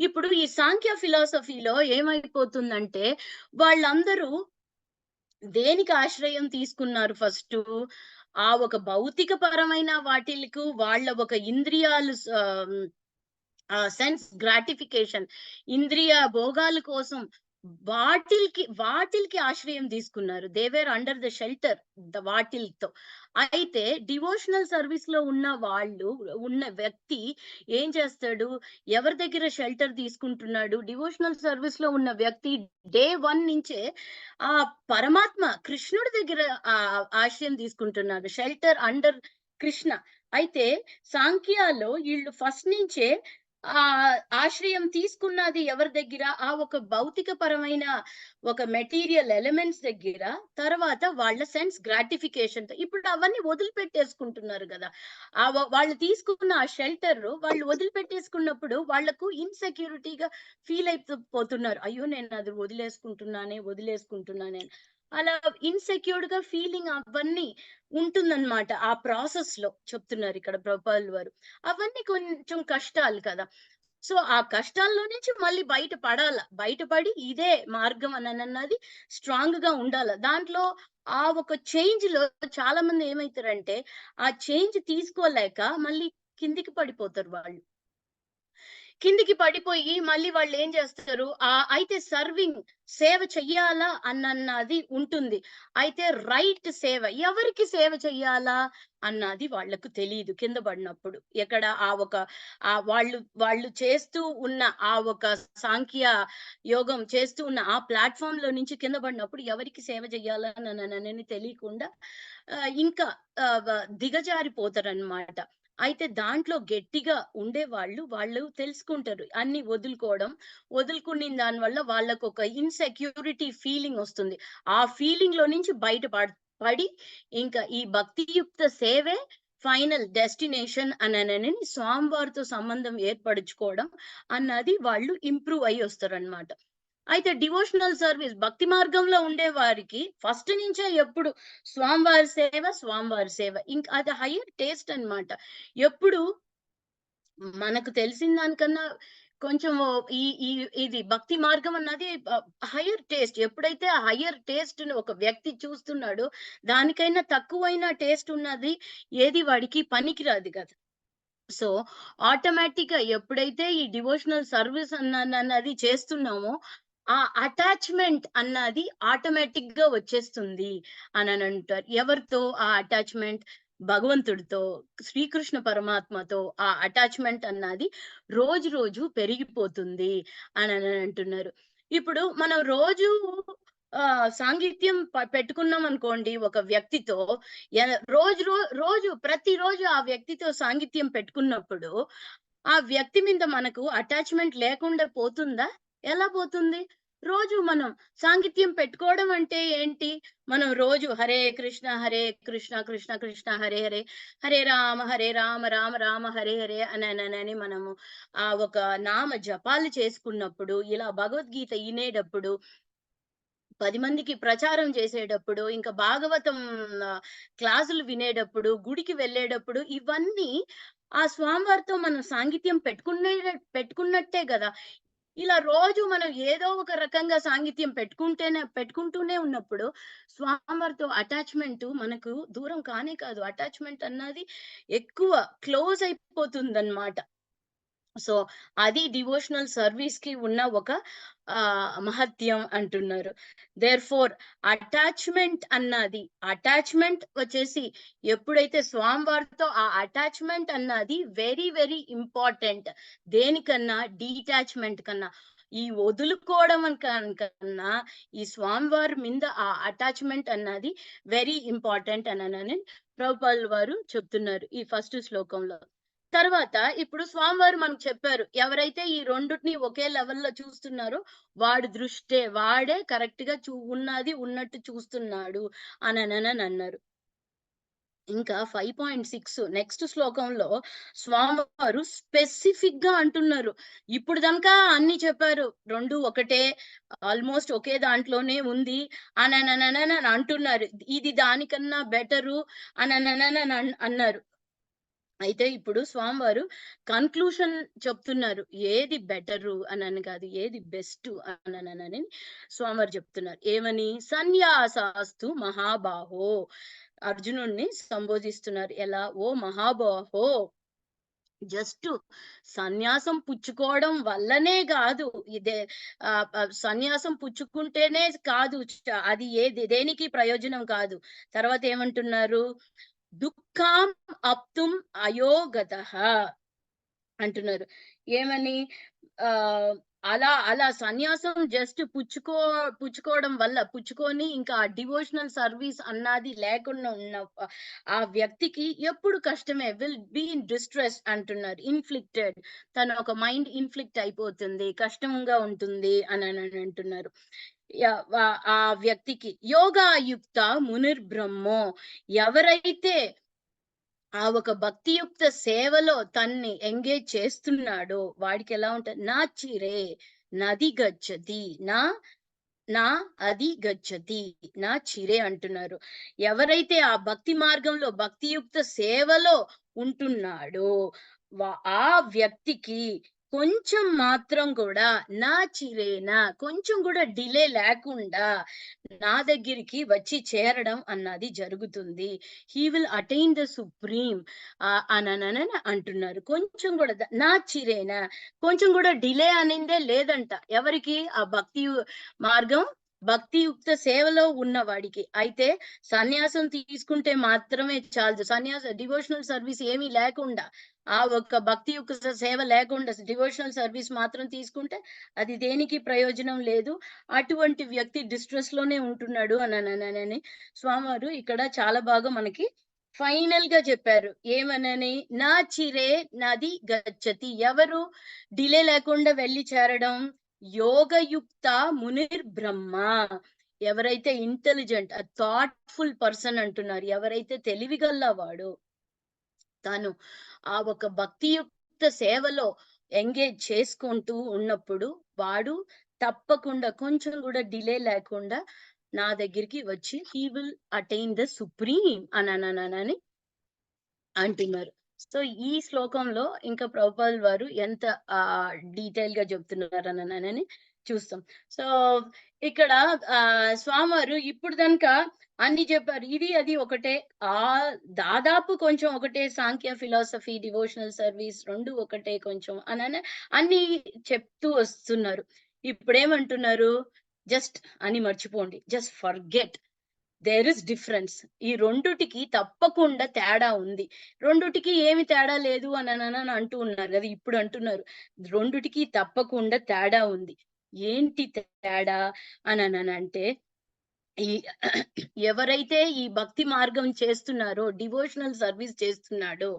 ఇప్పుడు ఈ సాంఖ్య ఫిలాసఫీలో ఏమైపోతుందంటే, వాళ్ళందరూ దేనికి ఆశ్రయం తీసుకున్నారు ఫస్టు? ఆ ఒక భౌతిక పరమైన వాటిలకు వాళ్ళ ఒక ఇంద్రియాలు సెన్స్ గ్రాటిఫికేషన్ ఇంద్రియ భోగాల కోసం వాటిల్కి ఆశ్రయం తీసుకున్నారు. They were under the shelter వాటిలతో. అయితే డివోషనల్ సర్వీస్‌లో ఉన్న వ్యక్తి ఏం చేస్తాడు? ఎవరి దగ్గర షెల్టర్ తీసుకుంటున్నాడు? డివోషనల్ సర్వీస్‌లో ఉన్న వ్యక్తి డే 1 నుంచే ఆ పరమాత్మ కృష్ణుడి దగ్గర ఆశ్రయం తీసుకుంటున్నాడు. Shelter under Krishna. అయితే సాంఖ్యాలో ఈళ్ళు ఫస్ట్ నుంచే ఆశ్రయం తీసుకున్నది ఎవరి దగ్గర? ఆ ఒక భౌతికపరమైన ఒక మెటీరియల్ ఎలిమెంట్స్ దగ్గర, తర్వాత వాళ్ళ సెన్స్ గ్రాటిఫికేషన్‌తో. ఇప్పుడు అవన్నీ వదిలిపెట్టేసుకుంటున్నారు గదా! వాళ్ళు తీసుకున్న ఆ షెల్టర్ వాళ్ళు వదిలిపెట్టేసుకున్నప్పుడు వాళ్ళకు ఇన్‌సెక్యూరిటీగా ఫీల్ పోతున్నారు. అయ్యో! నేను అది వదిలేసుకుంటున్నానే అని. అలా ఇన్‌సెక్యూర్డ్‌గా ఫీలింగ్ అవన్నీ ఉంటుందన్నమాట. ఆ ప్రాసెస్‌లో చెప్తున్నారు ఇక్కడ ప్రభుపాదుల వారు. అవన్నీ కొంచెం కష్టాలు కదా! సో, ఆ కష్టాల్లో నుంచి మళ్ళీ బయట పడాల. బయటపడి ఇదే మార్గం అనన్నది స్ట్రాంగ్‌గా ఉండాల. దాంట్లో ఆ ఒక చేంజ్‌లో చాలా మంది ఏమైతారంటే, ఆ చేంజ్ తీసుకోలేక మళ్ళీ కిందికి పడిపోతారు వాళ్ళు. కిందికి పడిపోయి మళ్ళీ వాళ్ళేం జేస్తారు, అయితే సేవ చెయ్యాలా అన్నది ఉంటుంది. అయితే రైట్ సేవ, ఎవరికి సేవ చెయ్యాలా అన్నది వాళ్ళకు తెలీదు కింద పడినప్పుడు. ఎక్కడ ఆ ఒక వాళ్ళు చేస్తూ ఉన్న ఆ ఒక సాంఖ్య యోగం చేస్తూ ఉన్న ఆ ప్లాట్‌ఫార్మ్‌లో నుంచి కింద పడినప్పుడు ఎవరికి సేవ చెయ్యాలా నననని తెలియకుండా ఇంకా ఆహ్, వ దిగజారిపోతారనమాట. అయితే దాంట్లో గట్టిగా ఉండేవాళ్ళు, వాళ్ళు తెలుసుకుంటారు. అన్నీ వదులుకోవడం. వదులుకునిన దాని వల్ల వాళ్ళకొక ఇన్‌సెక్యూరిటీ ఫీలింగొస్తుంది. ఆ ఫీలింగ్‌లో నుంచి పడి ఇంకా ఈ భక్తియుక్త సేవే ఫైనల్ డెస్టినేషన్ అననని స్వామివారితో సంబంధం ఏర్పరుచుకోవడం అన్నది వాళ్ళు ఇంప్రూవ్ అయ్యొస్తారనమాట. అయితే డివోషనల్ సర్వీస్ భక్తి మార్గంలో ఉండేవారికి ఫస్ట్ నుంచే ఎప్పుడు స్వామివారి సేవ. ఇంక అది హైయర్ టేస్ట్ అన్నమాట. ఎప్పుడు మనకు తెలిసిన దానికన్నా కొంచెం ఈ ఈ ఇది భక్తి మార్గం అన్నది హైయర్ టేస్ట్. ఎప్పుడైతే ఆ హైయర్ టేస్ట్‌ని ఒక వ్యక్తి చూస్తున్నాడో, దానికైనా తక్కువైన టేస్ట్ ఉన్నది ఏది వాడికి పనికిరాదు గదా! సో, ఆటోమేటిక్‌గా ఎప్పుడైతే ఈ డివోషనల్ సర్విస్ అన్నది చేస్తున్నామో, ఆ అటాచ్‌మెంట్ అన్నది ఆటోమేటిక్‌గా వచ్చేస్తుంది అననంటారు. ఎవరితో ఆ అటాచ్‌మెంట్? భగవంతుడితో, శ్రీకృష్ణ పరమాత్మతో ఆ అటాచ్‌మెంట్ అన్నది రోజు రోజు పెరిగిపోతుంది అననంటున్నారు. ఇప్పుడు మనం రోజు సాంగిత్యం పెట్టుకున్నామనుకోండి ఒక వ్యక్తితో, ఎ రోజు రో రోజు ప్రతిరోజు ఆ వ్యక్తితో సాంగిత్యం పెట్టుకున్నప్పుడు, ఆ వ్యక్తి మీద మనకు అటాచ్‌మెంట్ లేకుండా పోతుందా? ఎలా పోతుంది? రోజు మనం సాంగిత్యం పెట్టుకోవడం అంటే ఏంటి? మనం రోజు హరే కృష్ణ, కృష్ణ కృష్ణ హరే హరే, హరే రామ, రామ రామ హరే హరే అనననని మనము ఒక నామ జపాలు చేసుకున్నప్పుడు, ఇలా భగవద్గీత ఇనేటప్పుడు 10 మందికి ప్రచారం చేసేటప్పుడు, ఇంకా భాగవతం క్లాసులు వినేటప్పుడు, గుడికి వెళ్ళేటప్పుడు ఇవన్నీ ఆ స్వామివారితో మనం సాంగిత్యం పెట్టుకున్నట్టే గదా! ఇలా రోజు మనం ఏదో ఒక రకంగా సాంగిత్యం పెట్టుకుంటూనే ఉన్నప్పుడు స్వామివారితో అటాచ్‌మెంటు మనకు దూరం కానే కాదు. అటాచ్‌మెంట్ అన్నది ఎక్కువ క్లోజ్ అయిపోతుందన్నమాట. సో, అది డివోషనల్ సర్వీస్‌కి ఉన్న ఒక మహత్యం అంటున్నారు. దేర్‌ఫోర్ అటాచ్‌మెంట్ వచ్చేసి ఎప్పుడైతే స్వామివారితో ఆ అటాచ్‌మెంట్ అన్నది వెరీ, వెరీ ఇంపార్టెంట్. దేనికన్నా డీటాచ్‌మెంట్ కన్నా. ఈ వదులుకోవడం కన్నా ఈ స్వామివారి మీద ఆ అటాచ్‌మెంట్ అన్నది వెరీ ఇంపార్టెంట్ అననని ప్రభుపాదుల వారు చెప్తున్నారు ఈ ఫస్ట్ శ్లోకంలో. తర్వాత ఇప్పుడు స్వామివారు మనకు చెప్పారు. ఎవరైతే ఈ రెండిటిని ఒకే లెవెల్‌లో చూస్తున్నారో వాడే కరెక్ట్‌గా ఉన్నది ఉన్నట్టు చూస్తున్నాడు అనననన్నారు. ఇంకా 5.6 నెక్స్ట్ శ్లోకంలో స్వామివారు స్పెసిఫిక్‌గా అంటున్నారు. ఇప్పుడు దాకా అన్ని చెప్పారు. 2 ఒకటే, ఆల్‌మోస్ట్ ఒకే దాంట్లోనే ఉంది అననననని అంటున్నారు. ఇది దానికన్నా బెటరు అన్నారు. అయితే ఇప్పుడు స్వామివారు కన్‌క్లూషన్ చెప్తున్నారు. ఏది బెటరు అనని కాదు. ఏది బెస్టు అనననని స్వామివారు చెప్తున్నారు. ఏమని? సన్యాసాస్తు మహాబాహో! అర్జునుడిని సంబోధిస్తున్నారు. ఎలా? ఓ మహాబాహో! జస్టు సన్యాసం పుచ్చుకోవడం వల్లనే గాదు. ఇదే సన్యాసం పుచ్చుకుంటేనే కాదు. అది దేనికి ప్రయోజనం కాదు. తర్వాత ఏమంటున్నారు? దుఃఖాం అప్తుం అయోగతః అంటున్నారు. ఏమని? ఆహ్ అలా సన్యాసం జస్ట్ పుచ్చుకోవడం వల్ల పుచ్చుకొని ఇంకా ఆ డివోషనల్ సర్వీస్ అన్నది లేకుండా ఉన్న ఆ వ్యక్తికి ఎప్పుడు కష్టమే. విల్ బీ ఇన్ డిస్ట్రెస్ అంటున్నారు. ఇన్‌ఫ్లిక్టెడ్. తన ఒక మైండ్ ఇన్‌ఫ్లిక్ట్ అయిపోతుంది. కష్టంగా ఉంటుంది అని అంటున్నారు. ఆ వ్యక్తికి యోగాయుక్త మునిర్బ్రహ్మో, ఎవరైతే ఆ ఒక భక్తియుక్త సేవలో తన్ని ఎంగేజ్ చేస్తున్నాడో వాడికి ఎలా ఉంటది? నాచిరే నది గచ్చతి. నా అది గచ్చతి. నా చిరే అంటున్నారు. ఎవరైతే ఆ భక్తి మార్గంలో భక్తియుక్త సేవలో ఉంటున్నాడో ఆ వ్యక్తికి కొంచెం మాత్రం కూడా నా చిరేనా కొంచెం కూడా డిలే లేకుండా నా దగ్గరికి వచ్చి చేరడం అన్నది జరుగుతుంది. He will attain the supreme అననని అంటున్నారు. కొంచెం కూడా నా చిరేనా కొంచెం కూడా డిలే అనిందే లేదంట. ఎవరికి? ఆ మార్గం భక్తియుక్త సేవలో ఉన్నవాడికి. అయితే సన్యాసం తీసుకుంటే మాత్రమే చాలదు. డివోషనల్ సర్వీస్ ఏమీ లేకుండా, ఆ ఒక్క భక్తియుక్త సేవ లేకుండా డివోషనల్ సర్వీస్ మాత్రం తీసుకుంటే అది దేనికి ప్రయోజనం లేదు. అటువంటి వ్యక్తి డిస్ట్రెస్ లోనే ఉంటున్నాడు అనననని స్వామివారు ఇక్కడ చాలా బాగా మనకి ఫైనల్ గా చెప్పారు. ఏమనని? నా చిరే నది గచ్చతి. ఎవరు డిలే లేకుండా వెళ్లి చేరడం? యోగయుక్త మునిర్బ్రహ్మ. ఎవరైతే ఇంటెలిజెంట్, థాట్‌ఫుల్ పర్సన్ అంటున్నారు. ఎవరైతే తెలివిగల్లవాడో తాను ఆ ఒక భక్తియుక్త సేవలో ఎంగేజ్ చేసుకుంటూ ఉన్నప్పుడు వాడు తప్పకుండా కొంచెం కూడా డిలే లేకుండా నా దగ్గరికి వచ్చి హి విల్ అటైన్ ద సుప్రీం అని అంటున్నారు. సో, ఈ శ్లోకంలో ఇంకా ప్రభుపాదుల వారు ఎంత డీటెయిల్‌గా చెప్తున్నారననని చూస్తాం. సో, ఇక్కడ స్వామివారు ఇప్పుడు గనక అన్ని చెప్పారు. ఇది అది ఒకటే. దాదాపు కొంచెం ఒకటే సాంఖ్య ఫిలాసఫీ, డివోషనల్ సర్వీస్ 2 ఒకటే కొంచెం అన్ని చెప్తూ వస్తున్నారు. ఇప్పుడేమంటున్నారు? జస్ట్ అని మర్చిపోండి. Just forget. There is difference. ఈ రెండుటికి తప్పకుండా తేడా ఉంది. రెండుటికి ఏమి తేడా లేదు అని అంటూ ఉన్నారు గదా! ఇప్పుడు అంటున్నారు. రెండుటికి తప్పకుండా తేడా ఉంది. ఏంటి తేడా అనననంటే, ఈ ఎవరైతే ఈ భక్తి మార్గం చేస్తున్నారో, డివోషనల్ సర్వీస్ చేస్తున్నాడో,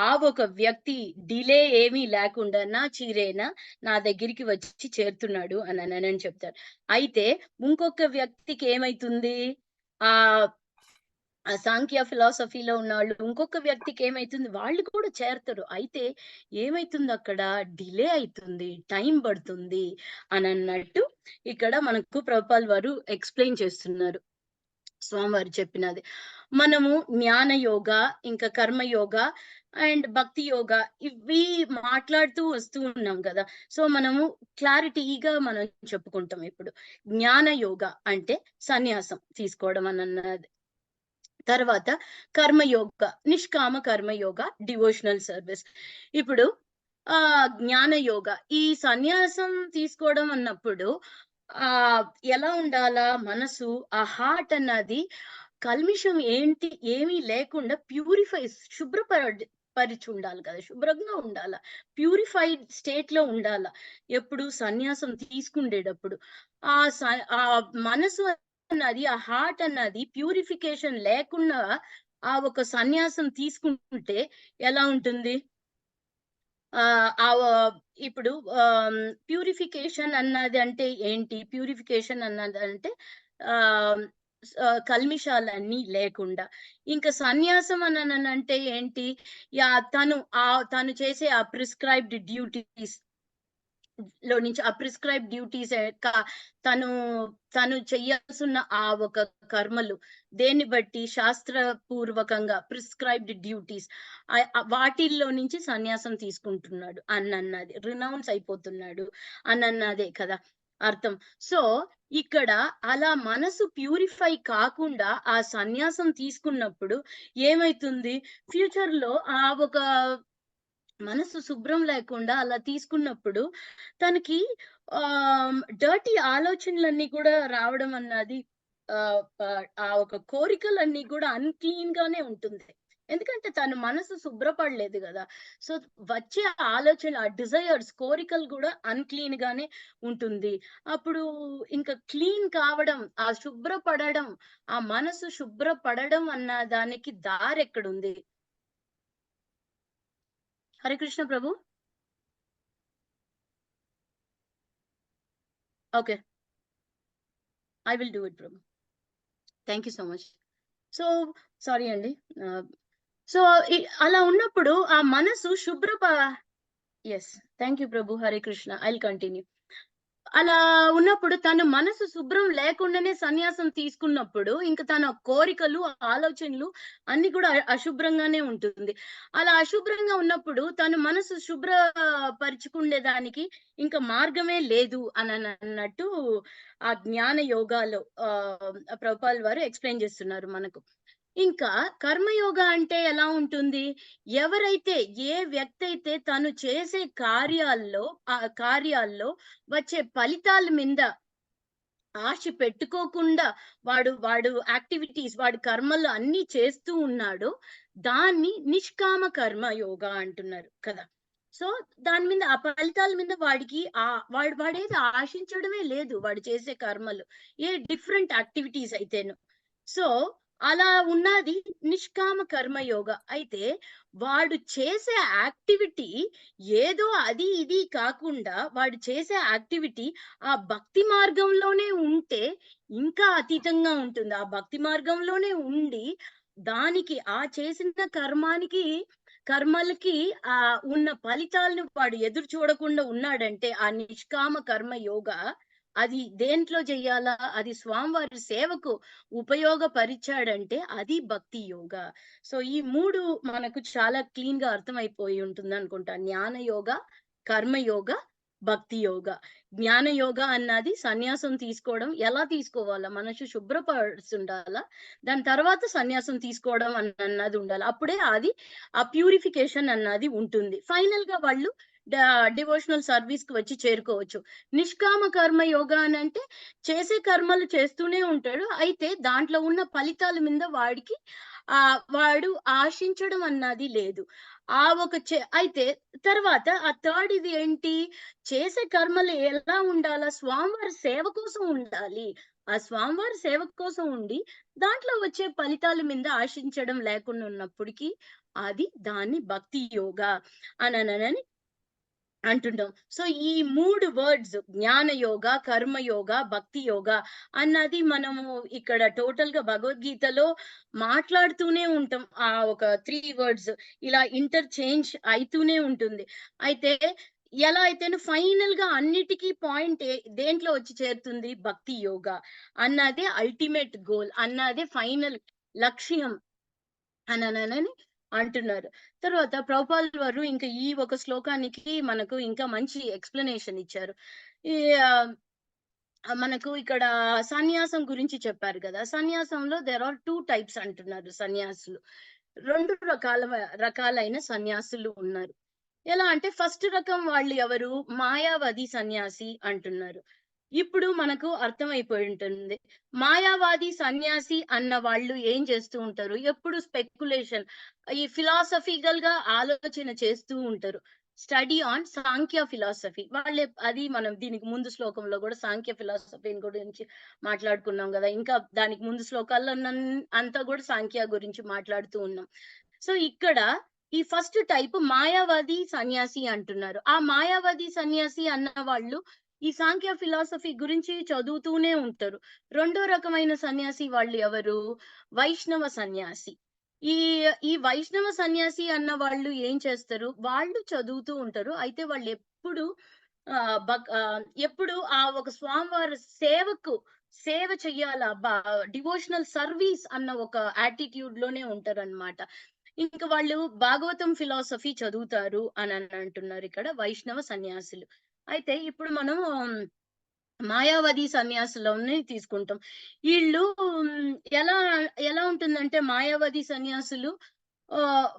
ఆ ఒక వ్యక్తి డిలే ఏమీ లేకుండా నా చీరేనా నా దగ్గరికి వచ్చి చేరుతున్నాడు అని చెప్తారు. అయితే ఇంకొక వ్యక్తికి ఏమైతుంది? ఆహ్, ఆ సాంఖ్య ఫిలాసఫీలో ఉన్నవాళ్ళు ఇంకొక వ్యక్తికి ఏమైతుంది? వాళ్ళు కూడా చేరతారు. అయితే ఏమైతుందక్కడ? డిలే అయితుంది. టైం పడుతుంది అనన్నట్టు ఇక్కడ మనకు ప్రభుపాల్ వారు ఎక్స్‌ప్లెయిన్ చేస్తున్నారు. స్వామివారు చెప్పినది. మనము జ్ఞాన యోగ, ఇంకా కర్మ యోగ అండ్ భక్తి యోగ ఇవి మాట్లాడుతూ వస్తూ ఉన్నాం గదా! సో, మనము క్లారిటీగా మనం చెప్పుకుంటాం ఇప్పుడు. జ్ఞాన యోగ అంటే సన్యాసం తీసుకోవడం అనన్నది. తర్వాత కర్మయోగ, నిష్కామ కర్మయోగ, డివోషనల్ సర్వీస్. ఇప్పుడు జ్ఞాన యోగ. ఈ సన్యాసం తీసుకోవడం అన్నప్పుడు ఆహ్, ఎలా ఉండాలా మనసు, ఆ హార్ట్ అన్నది కల్మిషం ఏమీ లేకుండా పరిచుండాలి కదా! శుభ్రంగా ఉండాల. ప్యూరిఫైడ్ స్టేట్‌లో ఉండాల. ఎప్పుడు సన్యాసం తీసుకుండేటప్పుడు. ఆ స ఆ మనసు అన్నది, ఆ హార్ట్ అన్నది ప్యూరిఫికేషన్ లేకుండా ఆ ఒక సన్యాసం తీసుకుంటే ఎలా ఉంటుంది? ఆహ్, ఆవ ఇప్పుడు ప్యూరిఫికేషన్ అన్నది అంటే ఏంటి? ప్యూరిఫికేషన్ అన్నదంటే ఆహ్, కల్మిషాలన్నీ లేకుండా. ఇంకా సన్యాసం అననంటే ఏంటి? తను చేసే ఆ ప్రిస్క్రైబ్డ్ డ్యూటీస్ లో నుంచి ఆ ప్రిస్క్రైబ్ డ్యూటీస్ తను తను చెయ్యాల్సిన ఆ ఒక కర్మలు దేన్ని బట్టి శాస్త్రపూర్వకంగా ప్రిస్క్రైబ్డ్ డ్యూటీస్ వాటిల్లో నుంచి సన్యాసం తీసుకుంటున్నాడు అన్నది రినౌన్స్ అయిపోతున్నాడు అన్నదే కదా అర్థం. సో ఇక్కడ అలా మనసు ప్యూరిఫై కాకుండా ఆ సన్యాసం తీసుకున్నప్పుడు ఏమైతుంది? ఫ్యూచర్ లో ఆ ఒక మనసు శుభ్రం లేకుండా అలా తీసుకున్నప్పుడు తనకి డర్టీ ఆలోచనలన్నీ కూడా రావడం అన్నది ఆ ఒక కోరికలన్నీ కూడా అన్‌క్లీన్ గానే ఉంటుంది. ఎందుకంటే తన మనసు శుభ్రపడలేదు గదా! సో, వచ్చే ఆలోచనలు, ఆ డిజైర్స్, కోరికలు గూడా అన్‌క్లీన్ గానే ఉంటుంది. అప్పుడు ఇంకా క్లీన్ కావడం, ఆ శుభ్రపడడం, ఆ మనసు శుభ్రపడడం అన్న దానికి దారెక్కడుంది? హరే కృష్ణ ప్రభు. Okay. I will do it ప్రభు. Thank you so much. So, sorry అండి. ఆహ్, సో, అలా ఉన్నప్పుడు ఆ మనసు యెస్. థాంక్ యూ ప్రభు. హరే కృష్ణ. I'll continue. అలా ఉన్నప్పుడు తన మనసు శుభ్రం లేకుండానే సన్యాసం తీసుకున్నప్పుడు, ఇంక తన కోరికలు, ఆలోచనలు అన్నీ కూడా అశుభ్రంగానే ఉంటుంది. అలా అశుభ్రంగా ఉన్నప్పుడు తన మనసు పరుచుకుండేదానికి ఇంక మార్గమే లేదు అననన్నట్టు ఆ జ్ఞాన యోగాలో ప్రభుపాల్ వారు ఎక్స్‌ప్లెయిన్ చేస్తున్నారు మనకు. ఇంకా కర్మయోగ అంటే ఎలా ఉంటుంది? ఎవరైతే ఏ వ్యక్తి అయితే తను చేసే కార్యాల్లో వచ్చే ఫలితాల మీద ఆశ పెట్టుకోకుండా వాడు యాక్టివిటీస్, వాడి కర్మలు అన్నీ చేస్తూ ఉన్నాడో, దాన్ని నిష్కామ కర్మ యోగా అంటున్నారు కదా! సో, దాని మీద ఆ ఫలితాల మీద వాడికి వాడేది ఆశించడమే లేదు వాడు చేసే కర్మలు. డిఫరెంట్ యాక్టివిటీస్ అయితేను. సో, అలా ఉన్నది నిష్కామ కర్మయోగ. అయితే వాడు చేసే యాక్టివిటీ ఏదో అది ఇది కాకుండా వాడు చేసే యాక్టివిటీ ఆ భక్తి మార్గంలోనే ఉంటే ఇంకా అతీతంగా ఉంటుంది. ఆ భక్తి మార్గంలోనే ఉండి దానికి ఆ చేసిన కర్మలకి ఉన్న ఫలితాలను వాడు ఎదురు చూడకుండా ఉన్నాడంటే ఆ నిష్కామ కర్మ యోగ అది దేంట్లో చెయ్యాలా? అది స్వామివారి సేవకు ఉపయోగపరిచాడంటే అది భక్తి యోగ. సో, ఈ 3 మనకు చాలా క్లీన్‌గా అర్థమైపోయి ఉంటుందనుకుంటా. జ్ఞాన యోగ, కర్మ యోగ, భక్తి యోగ. జ్ఞాన యోగ అన్నది సన్యాసం తీసుకోవడం ఎలా తీసుకోవాలా? మనసు శుభ్రపరుచుండాలా. దాని తర్వాత సన్యాసం తీసుకోవడం అన్నది ఉండాలి. అప్పుడే అది ఆ ప్యూరిఫికేషన్ అన్నది ఉంటుంది. ఫైనల్‌గా వాళ్ళు డ డివోషనల్ సర్వీస్‌కి వచ్చి చేరుకోవచ్చు. నిష్కామ కర్మ యోగ అనంటే చేసే కర్మలు చేస్తూనే ఉంటాడు. అయితే దాంట్లో ఉన్న ఫలితాల మీద వాడు ఆశించడం అన్నది లేదు. ఆ ఒక అయితే తర్వాత ఆ థర్డ్ ఇది ఏంటి? చేసే కర్మలు ఎలా ఉండాలా? స్వామివారి సేవ కోసం ఉండాలి. ఆ స్వామివారి సేవ కోసం ఉండి, దాంట్లో వచ్చే ఫలితాల మీద ఆశించడం లేకుండా ఉన్నప్పటికి, దాన్ని భక్తి యోగ అననని అంటుంటాం. సో, ఈ 3 వర్డ్స్ జ్ఞాన యోగ, కర్మ యోగ, భక్తి యోగ అన్నది మనము ఇక్కడ టోటల్‌గా భగవద్గీతలో మాట్లాడుతూనే ఉంటాం. ఒక 3 వర్డ్స్ ఇలా ఇంటర్‌చేంజ్ అయితూనే ఉంటుంది. అయితే ఎలా అయితేను ఫైనల్‌గా అన్నిటికి పాయింట్ దేంట్లో వచ్చి చేరుతుంది? భక్తి యోగ అన్నదే అల్టిమేట్ గోల్. అన్నదే ఫైనల్ లక్ష్యం అననని అంటున్నారు. తర్వాత ప్రభుపాల్ వారు ఇంకా ఈ ఒక శ్లోకానికి మనకు ఇంకా మంచి ఎక్స్‌ప్లనేషన్ ఇచ్చారు. ఈ ఆహ్, మనకు ఇక్కడ సన్యాసం గురించి చెప్పారు గదా! సన్యాసంలో దేర్ ఆర్ 2 టైప్స్ అంటున్నారు సన్యాసులు. 2 రకాలైన సన్యాసులు ఉన్నారు. ఎలా అంటే ఫస్ట్ రకం వాళ్ళు ఎవరు? మాయావాది సన్యాసి అంటున్నారు. ఇప్పుడు మనకు అర్థమైపోయి ఉంటుంది. మాయావాది సన్యాసి అన్న వాళ్ళు ఏం చేస్తూ ఉంటారు? ఎప్పుడు స్పెక్యులేషన్, ఈ ఫిలాసఫికల్‌గా ఆలోచన చేస్తూ ఉంటారు. Study on Sankhya philosophy. అది మనం దీనికి ముందు శ్లోకంలో గూడా సాంఖ్య ఫిలాసఫీని గురించి మాట్లాడుకున్నాం గదా! ఇంకా దానికి ముందు శ్లోకాల్లో అంతా గూడా సాంఖ్య గురించి మాట్లాడుతూ ఉన్నాం. సో, ఇక్కడ ఈ ఫస్ట్ టైప్ మాయావాది సన్యాసి అంటున్నారు. ఆ మాయావాది సన్యాసి అన్న వాళ్ళు ఈ సాంఖ్య ఫిలాసఫీ గురించి చదువుతూనే ఉంటారు. రెండో రకమైన సన్యాసి వాళ్ళు ఎవరు? వైష్ణవ సన్యాసి. ఈ ఈ వైష్ణవ సన్యాసి అన్న వాళ్ళు ఏం చేస్తారు? వాళ్ళు చదువుతూ ఉంటారు. అయితే వాళ్ళెప్పుడు ఎప్పుడు ఆ ఒక స్వామివారి సేవ చెయ్యాలా, డివోషనల్ సర్వీస్ అన్న ఒక యాటిట్యూడ్ లోనే ఉంటారన్నమాట. ఇంక వాళ్ళు భాగవతం ఫిలాసఫీ చదువుతారు అంటున్నారు ఇక్కడ వైష్ణవ సన్యాసులు. అయితే ఇప్పుడు మనం మాయావతి సన్యాసులని తీసుకుంటాం. ఈళ్ళు ఎలా ఎలా ఉంటుందంటే మాయావతి సన్యాసులు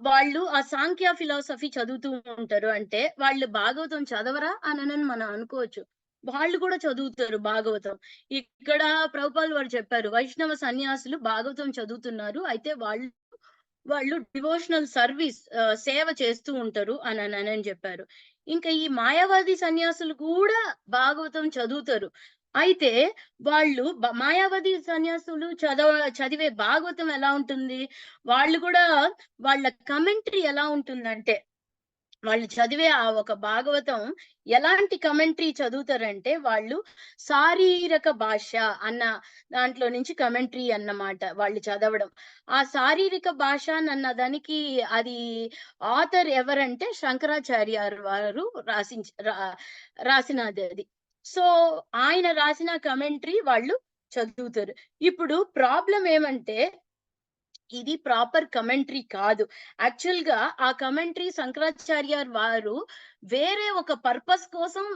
వాళ్ళు ఆ సాంఖ్య ఫిలాసఫీ చదువుతూ ఉంటారు. అంటే వాళ్ళు భాగవతం చదవరా అననని మనం అనుకోవచ్చు. వాళ్ళు కూడా చదువుతారు భాగవతం. ఇక్కడ ప్రభుపాల్ వారు చెప్పారు. వైష్ణవ సన్యాసులు భాగవతం చదువుతున్నారు. అయితే వాళ్ళు వాళ్ళు డివోషనల్ సర్వీస్ సేవ చేస్తూ ఉంటారు అని చెప్పారు. ఇంకా ఈ మాయావాది సన్యాసులు కూడా భాగవతం చదువుతారు. అయితే వాళ్ళు మాయావాది సన్యాసులు చదివే భాగవతం ఎలా ఉంటుంది? వాళ్ళు కూడా వాళ్ళ కమెంటరీ ఎలా ఉంటుందంటే వాళ్ళు చదివే ఆ ఒక భాగవతం ఎలాంటి కమెంటరీ చదువుతారంటే, వాళ్ళు శారీరక భాష అన్న దాంట్లో నుంచి కమెంటరీ అన్నమాట వాళ్ళు చదవడం. ఆ శారీరక భాష నన్న దానికి అది ఆథర్ ఎవరంటే శంకరాచార్యారు వారు రాసినదది. సో, ఆయన రాసిన కమెంటరీ వాళ్ళు చదువుతారు. ఇప్పుడు ప్రాబ్లమ్ ఏమంటే ఇది ప్రాపర్ కమెంటరీ కాదు. యాక్చువల్‌గా ఆ కమెంటరీ శంకరాచార్యార్ వారు వేరే ఒక పర్పస్ కోసం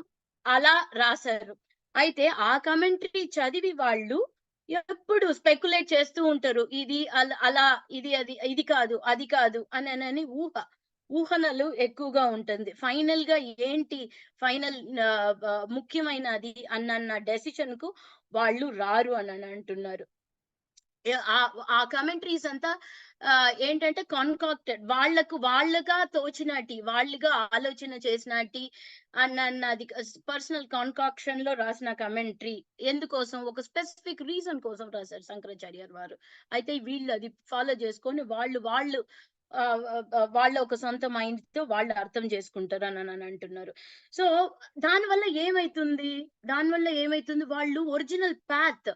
అలా రాసారు. అయితే ఆ కమెంటరీ చదివి వాళ్ళు ఎప్పుడు స్పెక్యులేట్ చేస్తూ ఉంటారు. ఇది అలా, ఇది కాదు, అది కాదు అననని ఊహనలు ఎక్కువగా ఉంటుంది. ఫైనల్‌గా ఏంటి ఫైనల్ ముఖ్యమైనది అన్నన్న డెసిషన్‌కు వాళ్ళు రారు అనని అంటున్నారు. ఆ కామెంటరీస్ అంతా ఏంటంటే కాన్కాక్టెడ్. వాళ్ళుగా తోచినటి, వాళ్ళుగా ఆలోచన చేసినటి అన్నది పర్సనల్ కాన్కాక్షన్‌లో రాసిన కామెంటరీ. ఎందుకోసం? ఒక స్పెసిఫిక్ రీజన్ కోసం రాసారు శంకరాచార్యారు వారు. అయితే వీళ్ళు అది ఫాలో చేసుకొని వాళ్ళు వాళ్ళ ఒక సొంత మైండ్‌తో వాళ్ళు అర్థం చేసుకుంటారు అని అంటున్నారు. సో, దానివల్ల ఏమైతుంది? దానివల్ల ఏమైతుంది? వాళ్ళు ఒరిజినల్ పాత్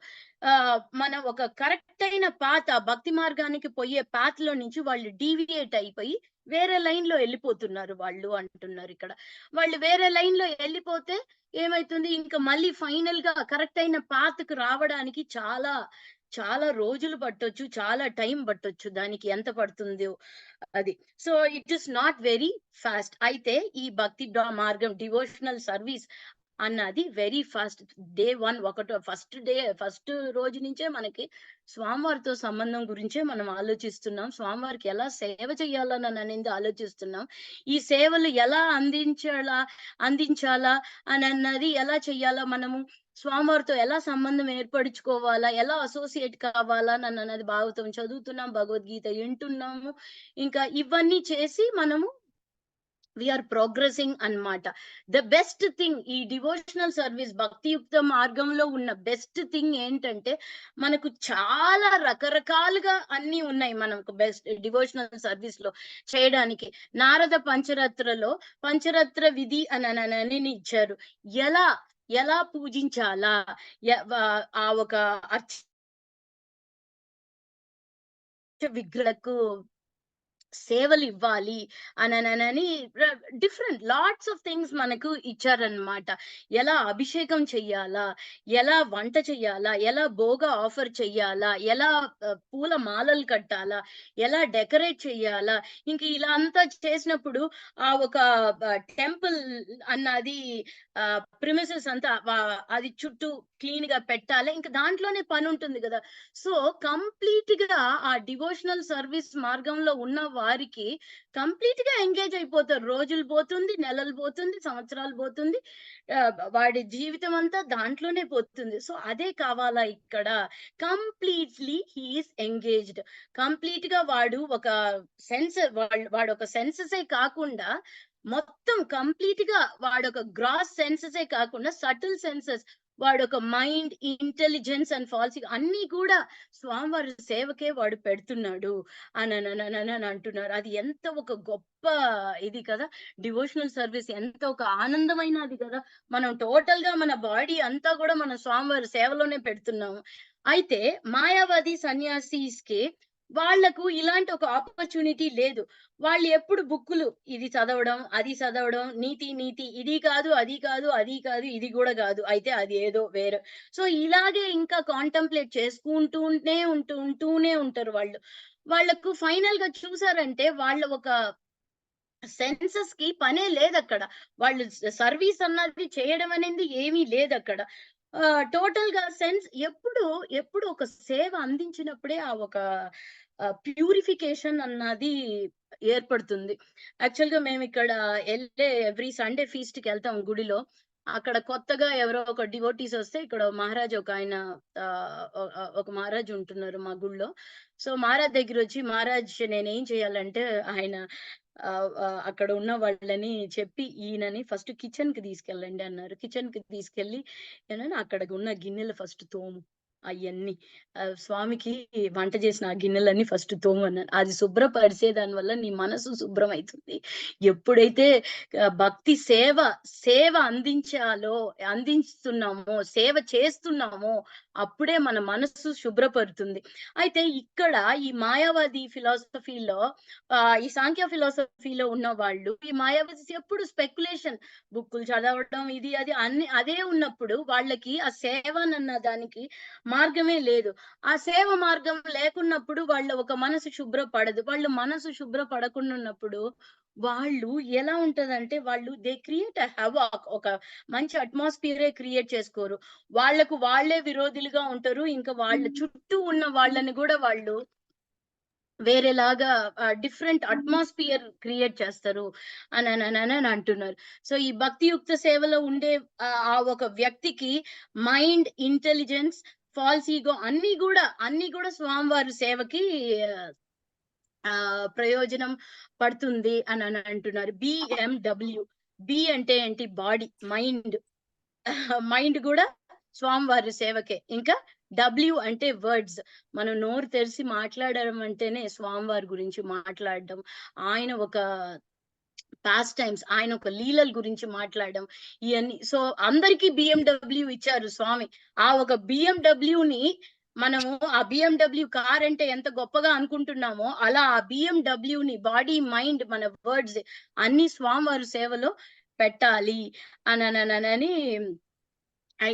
మన ఒక కరెక్ట్ అయిన పాత్ ఆ భక్తి మార్గానికి పోయే పాత్‌లో నుంచి వాళ్ళు డీవియేట్ అయిపోయి వేరే లైన్‌లో ఎళ్ళిపోతున్నారు వాళ్ళు అంటున్నారిక్కడ. వాళ్ళు వేరే లైన్‌లో ఎళ్ళిపోతే ఏమైతుంది? ఇంక మళ్ళీ ఫైనల్‌గా కరెక్ట్ అయిన పాత్‌కి రావడానికి చాలా, చాలా రోజులు పట్టొచ్చు. చాలా టైం పట్టొచ్చు. దానికి ఎంత పడుతుందో అది. So, it is not very fast. అయితే ఈ భక్తి మార్గం డివోషనల్ సర్వీస్ అన్నది వెరీ ఫాస్ట్. డే 1 ఫస్ట్ రోజు నుంచే మనకి స్వామివారితో సంబంధం గురించే మనం ఆలోచిస్తున్నాం. స్వామివారికి ఎలా సేవ చేయాలననేది ఆలోచిస్తున్నాం. ఈ సేవలు ఎలా అందించాలా అనన్నది ఎలా చెయ్యాలా మనము స్వామివారితో ఎలా సంబంధం ఏర్పరుచుకోవాలా, ఎలా అసోసియేట్ కావాలా నన్నది భాగవతం చదువుతున్నాం, భగవద్గీత వింటున్నాము. ఇంకా ఇవన్నీ చేసి మనము ఆర్ ప్రోగ్రెసింగ్ అన్నమాట. ద బెస్ట్ థింగ్ ఈ డివోషనల్ సర్వీస్ భక్తియుక్త మార్గంలో ఉన్న బెస్ట్ థింగ్ ఏంటంటే, మనకు చాలా రకరకాలుగా అన్నీ ఉన్నాయి మనకు బెస్ట్ డివోషనల్ సర్వీస్‌లో చేయడానికి. నారద పంచరత్రలో పంచరత్ర విధి అననని ఇచ్చారు. ఎలా, ఎలా పూజించాలా? య వ ఆ ఒక అర్చ విగ్రహకు సేవలివ్వాలి అనననని డిఫరెంట్ లాట్స్ ఆఫ్ థింగ్స్ మనకు ఇచ్చారన్నమాట. ఎలా అభిషేకం చెయ్యాలా? ఎలా వంట చెయ్యాలా? ఎలా భోగ ఆఫర్ చెయ్యాలా? ఎలా పూల మాలలు కట్టాలా? ఎలా డెకరేట్ చెయ్యాలా? ఇంక ఇలా అంతా చేసినప్పుడు ఆ ఒక టెంపుల్ అన్నది ప్రిమిసెస్ అంతా అది చుట్టూ క్లీన్‌గా పెట్టాలి. ఇంక దాంట్లోనే పనుంటుంది గదా! సో, కంప్లీట్‌గా ఆ డివోషనల్ సర్వీస్ మార్గంలో ఉన్న వారికి కంప్లీట్‌గా ఎంగేజ్ అయిపోతారు. రోజులు పోతుంది, నెలలు పోతుంది, సంవత్సరాలు పోతుంది. వాడి జీవితం అంతా దాంట్లోనే పోతుంది. సో, అదే కావాలా ఇక్కడ. Completely he is engaged. కంప్లీట్‌గా వాడు ఒక వాడొక సెన్సెసే కాకుండా మొత్తం కంప్లీట్‌గా వాడొక గ్రాస్ సెన్సెసే కాకుండా సటిల్ సెన్సెస్ వాడొక మైండ్, ఇంటెలిజెన్స్ అండ్ ఫాల్సింగ్ అన్నీ కూడా స్వామివారి సేవకే వాడు పెడుతున్నాడు అనననననని అంటున్నారు. అది ఎంత ఒక గొప్ప ఇది కదా! డివోషనల్ సర్వీస్ ఎంత ఒక ఆనందమైనది కదా! మనం టోటల్‌గా మన బాడీ అంతా కూడా మన స్వామివారి సేవలోనే పెడుతున్నాము. అయితే మాయావాది సన్యాసీస్‌కి వాళ్ళకు ఇలాంటి ఒక ఆపర్చునిటీ లేదు. వాళ్ళు ఎప్పుడు బుక్కులు ఇది చదవడం, అది చదవడం, నీతి ఇది కాదు, అది కాదు, అది కాదు, ఇది గూడా గాదు. అయితే అది ఏదో వేరే. సో, ఇలాగే ఇంకా కాంటెంప్లేట్ ఉంటూనే ఉంటారు వాళ్ళు. వాళ్ళకు ఫైనల్‌గా చూసారంటే వాళ్ళ ఒక సెన్సెస్‌కి పనే లేదక్కడ. వాళ్ళు సర్వీస్ అన్నది చేయడం అనేది ఏమీ లేదక్కడ. టోటల్‌గా ఎప్పుడు ఒక సేవ అందించినప్పుడే ఆ ఒక ప్యూరిఫికేషన్ అన్నది ఏర్పడుతుంది. యాక్చువల్‌గా మేమిక్కడ ఎవ్రీ సండే ఫీస్ట్‌కెళ్తాం గుడిలో. అక్కడ కొత్తగా ఎవరో ఒక డివోటీస్ వస్తే ఇక్కడ మహారాజ్ ఒకాయన ఒక మహారాజ్ ఉంటున్నారు మా గుడిలో. సో, మహారాజ్ దగ్గరొచ్చి, "మహారాజ్ నేనేం చేయాలంటే" ఆయన అక్కడ ఉన్న వాళ్ళని చెప్పి, "ఈయనని ఫస్ట్ కిచెన్‌కి తీసుకెళ్ళండి" అన్నారు. కిచెన్‌కి తీసుకెళ్ళి, "ఏనన్నా అక్కడ ఉన్న గిన్నెలు ఫస్ట్ తోము అయన్నీ. స్వామికి వంట చేసిన ఆ గిన్నెలన్నీ ఫస్ట్ తోము" అన్నారు. అది శుభ్రపరిసే దాని వల్ల నీ మనసు శుభ్రమైతుంది. ఎప్పుడైతే భక్తి సేవ అందిస్తున్నామో, సేవ చేస్తున్నామో, అప్పుడే మన మనస్సు శుభ్రపడుతుంది. అయితే ఇక్కడ ఈ మాయావాది ఫిలాసఫీలో ఈ సాంఖ్య ఫిలాసఫీలో ఉన్నవాళ్ళు, ఈ మాయావాదీస్ ఎప్పుడు స్పెక్యులేషన్ బుక్కులు చదవడం ఇది అది అన్ని అదే ఉన్నప్పుడు వాళ్ళకి ఆ సేవనన్న దానికి మార్గమే లేదు. ఆ సేవ మార్గం లేకున్నప్పుడు వాళ్ళ ఒక మనసు శుభ్రపడదు. వాళ్ళు మనసు శుభ్రపడకుండా ఉన్నప్పుడు వాళ్ళు ఎలా ఉంటదంటే వాళ్ళు దే క్రియేట్ ఎ హవాక్, ఒక మంచి అట్మాస్ఫియరే క్రియేట్ చేసుకోరు. వాళ్ళకు వాళ్ళే విరోధులుగా ఉంటారు. ఇంకా వాళ్ళ చుట్టూ ఉన్న వాళ్ళని గూడా వాళ్ళు వేరేలాగా డిఫరెంట్ అట్మాస్ఫియర్ క్రియేట్ చేస్తారు అని అంటున్నారు. సో, ఈ భక్తియుక్త సేవలో ఉండే ఆ ఒక వ్యక్తికి మైండ్, ఇంటెలిజెన్స్, ఫాల్స్ ఈగో అన్నీ గూడా స్వామివారి సేవకి ప్రయోజనం పడుతుంది అని అంటున్నారు. బిఎండబ్ల్యూ. బి అంటే ఏంటి? Body, mind. మైండ్ గూడా స్వామివారి సేవకే. ఇంకా డబ్ల్యూ అంటే వర్డ్స్. మనం నోరు తెరిసి మాట్లాడడం అంటేనే స్వామివారి గురించి మాట్లాడడం. ఆయన ఒక పాస్ట్ టైమ్స్, ఆయన ఒక లీలల గురించి మాట్లాడడం ఇయన్నీ. సో, అందరికీ బిఎండబ్ల్యూ ఇచ్చారు స్వామి. ఆ ఒక బిఎండబ్ల్యూని మనము ఆ బిఎండబ్ల్యూ కార్ అంటే ఎంత గొప్పగా అనుకుంటున్నామో, అలా ఆ బిఎండబ్ల్యూని బాడీ, మైండ్, మన వర్డ్స్ అన్ని స్వామివారి సేవలో పెట్టాలి అననననని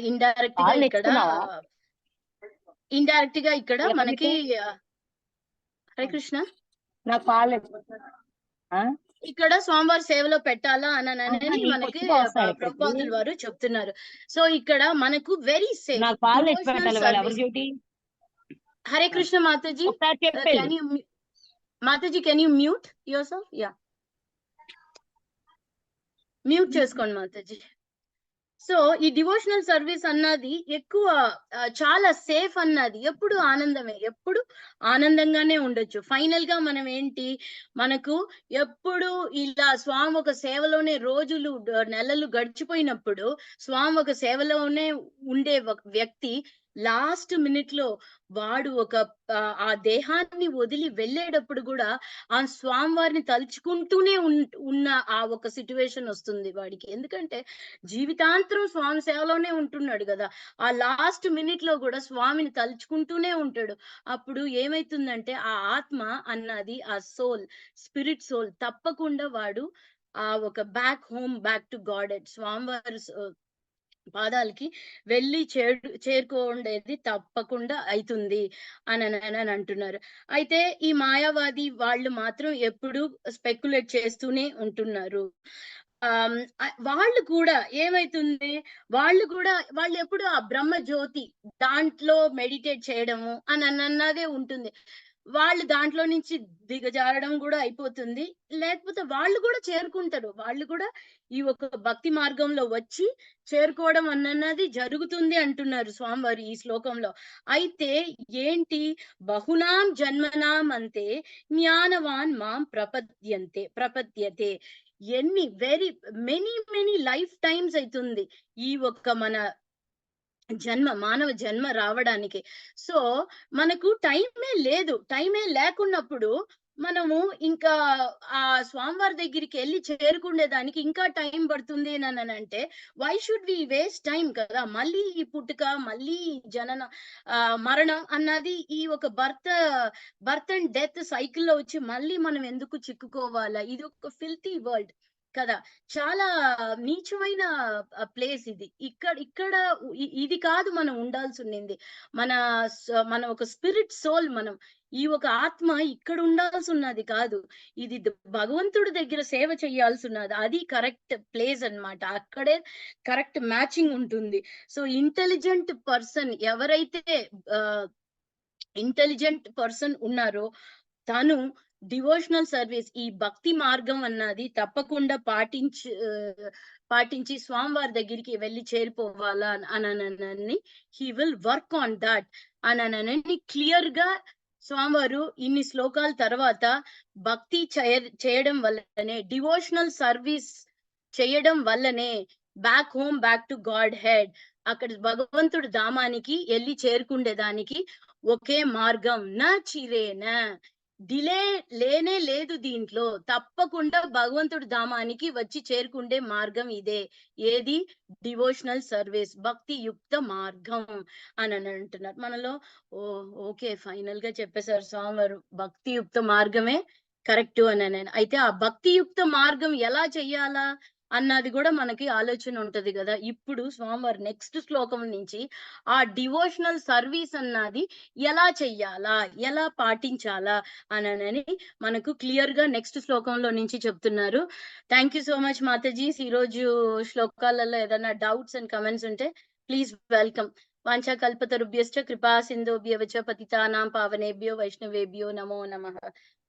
ఇండైరెక్ట్ గా కాళ్ళు ఇక్కడ ఎత్తుకున్నావా? ఇండైరెక్ట్ గా ఇక్కడ మనకి ఎవరికి? హరే కృష్ణ నా కాళ్ళు ఆ? ఇక్కడ స్వామివారి సేవలో పెట్టాలా ఆహా, అననని నీకు మనకి వచ్చి పోస్తాడు ఇక్కడికి. ప్రభుపాదులు వారు చెప్తున్నారు. సో ఇక్కడ మనకు వెరీ సేఫ్ నా కాళ్ళు ఎత్తి డివోషనల్ పెట్టాలి, వాళ్ళు ఎవరి సర్వీస్. డ్యూటీ? హరే కృష్ణ మాతాజీ, ఒకసారి చెప్పేళ్ళు. కెన్ యూ మాతాజీ can you mute yourself? Yeah, mute చేసుకోండి మాతాజీ. సో ఈ డివోషనల్ సర్వీస్ అన్నది ఎక్కువ చాలా సేఫ్ అన్నది. ఎప్పుడు ఆనందమే, ఎప్పుడు ఆనందంగానే ఉండొచ్చు. ఫైనల్ గా మనం ఏంటి, మనకు ఎప్పుడు ఇలా స్వామి ఒక సేవలోనే రోజులు నెలలు గడిచిపోయినప్పుడు, స్వామి ఒక సేవలోనే ఉండే ఒక వ్యక్తి లాస్ట్ మినిట్ లో వాడు ఒక ఆ దేహాన్ని వదిలి వెళ్ళేటప్పుడు కూడా ఆ స్వామివారిని తలుచుకుంటూనే ఉన్న ఆ ఒక సిచ్యువేషన్ వస్తుంది వాడికి. ఎందుకంటే జీవితాంతరం స్వామి సేవలోనే ఉంటున్నాడు గదా! ఆ లాస్ట్ మినిట్ లో గూడా స్వామిని తలుచుకుంటూనే ఉంటాడు. అప్పుడు ఏమైతుందంటే ఆ ఆత్మ అన్నది, ఆ స్పిరిట్ సోల్ తప్పకుండా వాడు ఒక బ్యాక్ టు గాడెడ్ స్వామివారి పాదాలకి వెళ్లి చేరుకోండేది తప్పకుండా అయితుంది అని అంటున్నారు. అయితే ఈ మాయావాది వాళ్ళు మాత్రం ఎప్పుడు స్పెక్యులేట్ చేస్తూనే ఉంటున్నారు. వాళ్ళు కూడా ఏమైతుంది, వాళ్ళు ఎప్పుడు ఆ బ్రహ్మ జ్యోతి దాంట్లో మెడిటేట్ చేయడము అన్నదే ఉంటుంది. వాళ్ళు దాంట్లో నుంచి దిగజారడం కూడా అయిపోతుంది. లేకపోతే వాళ్ళు కూడా చేరుకుంటారు. వాళ్ళు కూడా ఈ ఒక భక్తి మార్గంలో వచ్చి చేరుకోవడం అన్నది జరుగుతుంది అంటున్నారు స్వామివారు ఈ శ్లోకంలో. అయితే ఏంటి, బహునాం జన్మనాం అంతే జ్ఞానవాన్ మాం ప్రపద్యతే. మెనీ లైఫ్ టైమ్స్ అయితుంది ఈ ఒక్క మన మానవ జన్మ రావడానికి. సో మనకు టైమే లేకున్నప్పుడు మనము ఇంకా ఆ స్వామివారి దగ్గరికి వెళ్లి చేరుకునేదానికి ఇంకా టైం పడుతుంది అంటే why should we waste time కదా. మళ్ళీ ఈ పుట్టుక, మళ్ళీ జనన, మరణం అన్నది ఈ ఒక బర్త్ అండ్ డెత్ సైకిల్ లో వచ్చి మళ్ళీ మనం ఎందుకు చిక్కుకోవాలా? ఇది ఒక ఫిల్తీ వరల్డ్ కదా. చాలా నీచమైన ప్లేస్ ఇది. ఇక్కడ ఇది కాదు మనం ఉండాల్సింది. మన ఒక స్పిరిట్ సోల్, మనం ఈ ఒక ఆత్మ ఇక్కడ ఉండాల్సిన్నది కాదు. ఇది భగవంతుడి దగ్గర సేవ చేయాల్సిన్నది. అది కరెక్ట్ ప్లేస్ అన్నమాట. అక్కడే కరెక్ట్ మ్యాచింగ్ ఉంటుంది. సో ఇంటెలిజెంట్ పర్సన్ ఎవరైతే ఇంటెలిజెంట్ పర్సన్ ఉన్నారో తను డివోషనల్ సర్వీస్, ఈ భక్తి మార్గం అన్నది తప్పకుండా పాటించి స్వామివారి దగ్గరికి వెళ్ళి చేరిపోవాలా అని he will work on that అని క్లియర్ గా స్వామివారు ఇన్ని శ్లోకాల తర్వాత భక్తి చేయడం వల్లనే, డివోషనల్ సర్వీస్ చేయడం వల్లనే back home, back to God head, అక్కడ భగవంతుడి ధామానికి వెళ్ళి చేరుకుండేదానికి ఒకే మార్గం. నా చిరేనా, డిలే లేనే లేదు దీంట్లో. తప్పకుండా భగవంతుడి ధామానికి వచ్చి చేరుకుండే మార్గం ఇదే. ఏది? డివోషనల్ సర్వీస్, భక్తి యుక్త మార్గం అని అంటున్నారు. మనలో ఓకే ఫైనల్ గా చెప్పేశారు స్వామివారు, భక్తి యుక్త మార్గమే కరెక్ట్ అని. అయితే ఆ భక్తి యుక్త మార్గం ఎలా చెయ్యాలా అన్నది కూడా మనకి ఆలోచన ఉంటది కదా. ఇప్పుడు స్వామివారి నెక్స్ట్ శ్లోకం నుంచి ఆ డివోషనల్ సర్వీస్ అన్నది ఎలా చెయ్యాలా, ఎలా పాటించాలా అని మనకు క్లియర్ గా నెక్స్ట్ శ్లోకంలో నుంచి చెప్తున్నారు. థ్యాంక్ యూ సో మచ్ మాతాజీ. ఈ రోజు శ్లోకాలలో ఏదైనా డౌట్స్ అండ్ కమెంట్స్ ఉంటే ప్లీజ్ వెల్కమ్. వాంఛా కల్పతరుభ్యశ్చ కృపా సింధుభ్యవచ పతితానాం పావనేభ్యో వైష్ణవేభ్యో నమో నమః.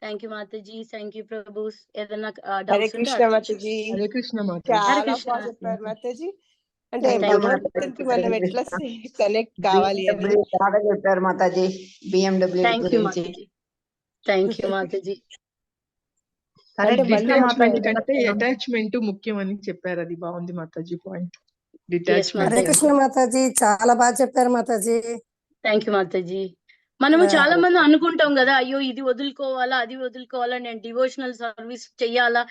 థ్యాంక్ యూ మాతాజీ, థ్యాంక్ యూ ప్రభు. ఏదైనా హరే డౌట్స్ ఉంటే కృష్ణ మాతాజీ. హరే కృష్ణ మాతాజీ. హరే చాలా కృష్ణ. బాగా చెప్పారు మాతాజీ. అంటే Thank you, భగవంతుడికి మాతాజీ. మనం ఎట్లా కనెక్ట్ కావాలి అని. BMW బాగా చెప్పారు మాతాజీ. BMW థ్యాంక్ యూ గురించి. Mataji, thank you Mataji. అంటే అంటే మళ్ళీ డిటాచ్మెంట్ మాతాజీ కంటే అటాచ్మెంట్ ముఖ్యం అని చెప్పారు. అది బాగుంది Mataji point. Yes, detachment Hare Mataji. Krishna మాతాజీ, చాలా బాగా చెప్పారు మాతాజీ. Thank you Mataji. మనము చాలా మంది అనుకుంటాం కదా, అయ్యో ఇది వదులుకోవాలా, అది వదులుకోవాలా, నేను డివోషనల్ సర్వీస్ చెయ్యాలా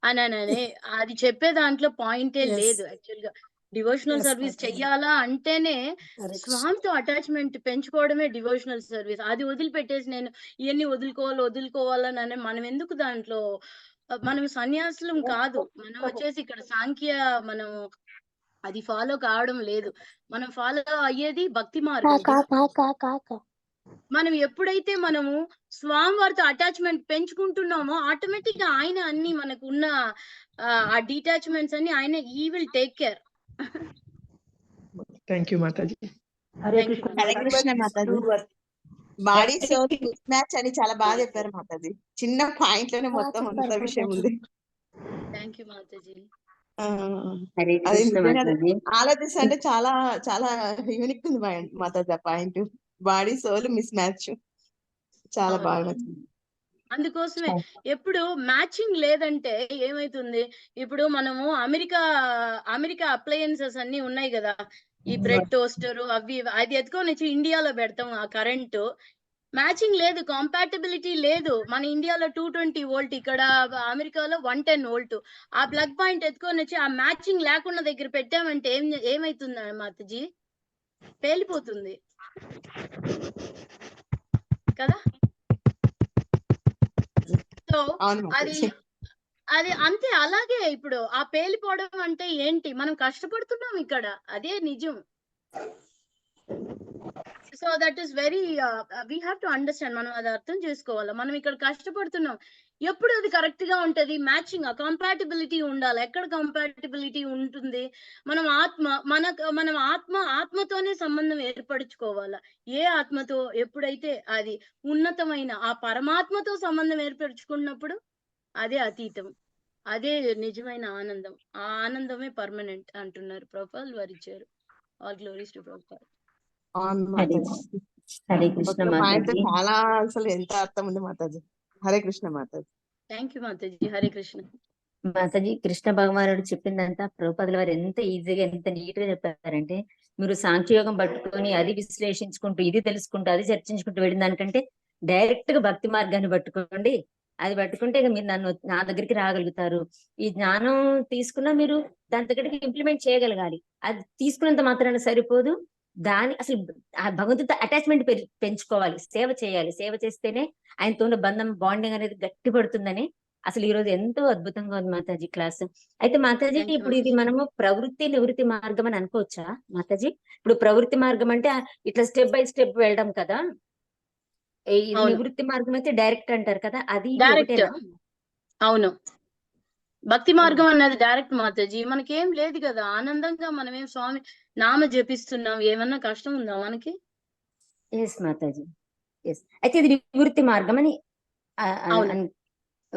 అని. అది చెప్పే దాంట్లో పాయింటే Yes. లేదు. యాక్చువల్ గా డివోషనల్ Yes, సర్వీస్ మాతాజీ. చెయ్యాలా అంటేనే హరే కృష్ణ. స్వామితో అటాచ్మెంట్ పెంచుకోవడమే డివోషనల్ సర్వీస్. అది వదిలిపెట్టేసి నేను ఇవన్నీ వదులుకోవాలని మనం ఎందుకు దాంట్లో? మనం సన్యాసులం కాదు, మనం వచ్చేసి ఇక్కడ సాంఖ్య, మనం అది ఫాలో కావడం లేదు. మనం ఫాలో అయ్యేది భక్తి మార్గం. మనం ఎప్పుడైతే మనము స్వామివారితో అటాచ్మెంట్ పెంచుకుంటున్నామో ఆటోమేటిక్ గా ఆయన అన్ని మనకు ఉన్న ఆ డిటాచ్మెంట్స్ అన్ని ఆయన ఈ will take care. Thank you Mataji. Hare Krishna Mataji. Body soul mismatch అని చాలా బాగా చెప్పారు మాతాజీ. చిన్న పాయింట్ లోనే మొత్తం అంత విషయం ఉంది. Thank you Mataji. అది ఆలోచిస్తుంటే చాలా చాలా యూనిక్ ఉంది మాతాజీ ఆ point. Body soul mismatch చాలా బాగా నచ్చింది. అందుకోసమే ఎప్పుడు మ్యాచింగ్ లేదంటే ఏమైతుంది? ఇప్పుడు మనము అమెరికా అప్లయన్సెస్ అన్ని ఉన్నాయి కదా, ఈ బ్రెడ్ టోస్టర్ అవి అది ఎత్తుకొని వచ్చి ఇండియాలో పెడతాం. ఆ కరెంటు మ్యాచింగ్ లేదు, కంపాటబిలిటీ లేదు. మన ఇండియాలో 220 వోల్ట్, ఇక్కడ అమెరికాలో 110 వోల్ట్. ఆ ప్లగ్ పాయింట్ ఎత్తుకొని వచ్చి ఆ మ్యాచింగ్ లేకుండా దగ్గర పెట్టామంటే ఏమైతుంది మాతాజీ? పేలిపోతుంది కదా. సో అది అంతే. అలాగే ఇప్పుడు ఆ పేలిపోవడం అంటే ఏంటి? మనం కష్టపడుతున్నాం ఇక్కడ, అదే నిజం. So that is very we have to understand. మనం అది అర్థం చేసుకోవాలి. మనం ఇక్కడ కష్టపడుతున్నాం, ఎప్పుడు అది కరెక్ట్ గా ఉంటది? మ్యాచింగ్, కంపాటిబిలిటీ ఉండాలి. ఎక్కడ కంపాటిబిలిటీ ఉంటుంది? మనం ఆత్మతోనే సంబంధం ఏర్పరచుకోవాలా. ఏ ఆత్మతో? ఎప్పుడైతే అది ఉన్నతమైన ఆ పరమాత్మతో సంబంధం ఏర్పరచుకున్నప్పుడు అదే అతీతం, అదే నిజమైన ఆనందం. ఆ ఆనందమే పర్మనెంట్ అంటున్నారు. ప్రొఫైల్ వారు ఇచ్చారు. All glories to profile. Hare Krishna మాతాజీ. చాలా అసలు ఎంత అర్థం ఉంది మాతాజీ. హరే కృష్ణ మాతాజీ. Thank you Mataji. హరే కృష్ణ మాతాజీ. కృష్ణ భగవానుడు చెప్పిందంతా ప్రభుపాదుల వారు ఎంత ఈజీగా, ఎంత నీట్ గా చెప్పారంటే, మీరు సాంఖ్యయోగం పట్టుకొని అది విశ్లేషించుకుంటూ, ఇది తెలుసుకుంటూ, అది చర్చించుకుంటూ వెళ్ళిన దానికంటే డైరెక్ట్ గా భక్తి మార్గాన్ని పట్టుకోండి. అది పట్టుకుంటే మీరు నా దగ్గరికి రాగలుగుతారు. ఈ జ్ఞానం తీసుకున్నా మీరు దాని దగ్గరికి ఇంప్లిమెంట్ చేయగలగాలి. అది తీసుకున్నంత మాత్రాన సరిపోదు. అసలు ఆ భగవంతుడితో అటాచ్మెంట్ పెంచుకోవాలి, సేవ చేయాలి. సేవ చేస్తేనే ఆయనతో ఉన్న బంధం, బాండింగ్ అనేది గట్టి పడుతుందని అసలు ఈ రోజు ఎంతో అద్భుతంగా ఉంది మాతాజీ క్లాస్. అయితే మాతాజీ, ఇప్పుడు ఇది మనము ప్రవృత్తి నివృత్తి మార్గం అని అనుకోవచ్చా మాతాజీ? ఇప్పుడు ప్రవృత్తి మార్గం అంటే ఇట్లా స్టెప్ బై స్టెప్ వెళ్ళడం కదా, నివృత్తి మార్గం అయితే డైరెక్ట్ అంటారు కదా, అది డైరెక్ట్. అవును, భక్తి మార్గం అన్నది డైరెక్ట్ మాతాజీ. మనకేం లేదు కదా, ఆనందంగా మనమేం స్వామి నామ జపిస్తున్నాం. ఏమన్నా కష్టం ఉందా మనకి? Yes Mataji, yes. అయితే ఇది నివృత్తి మార్గం అని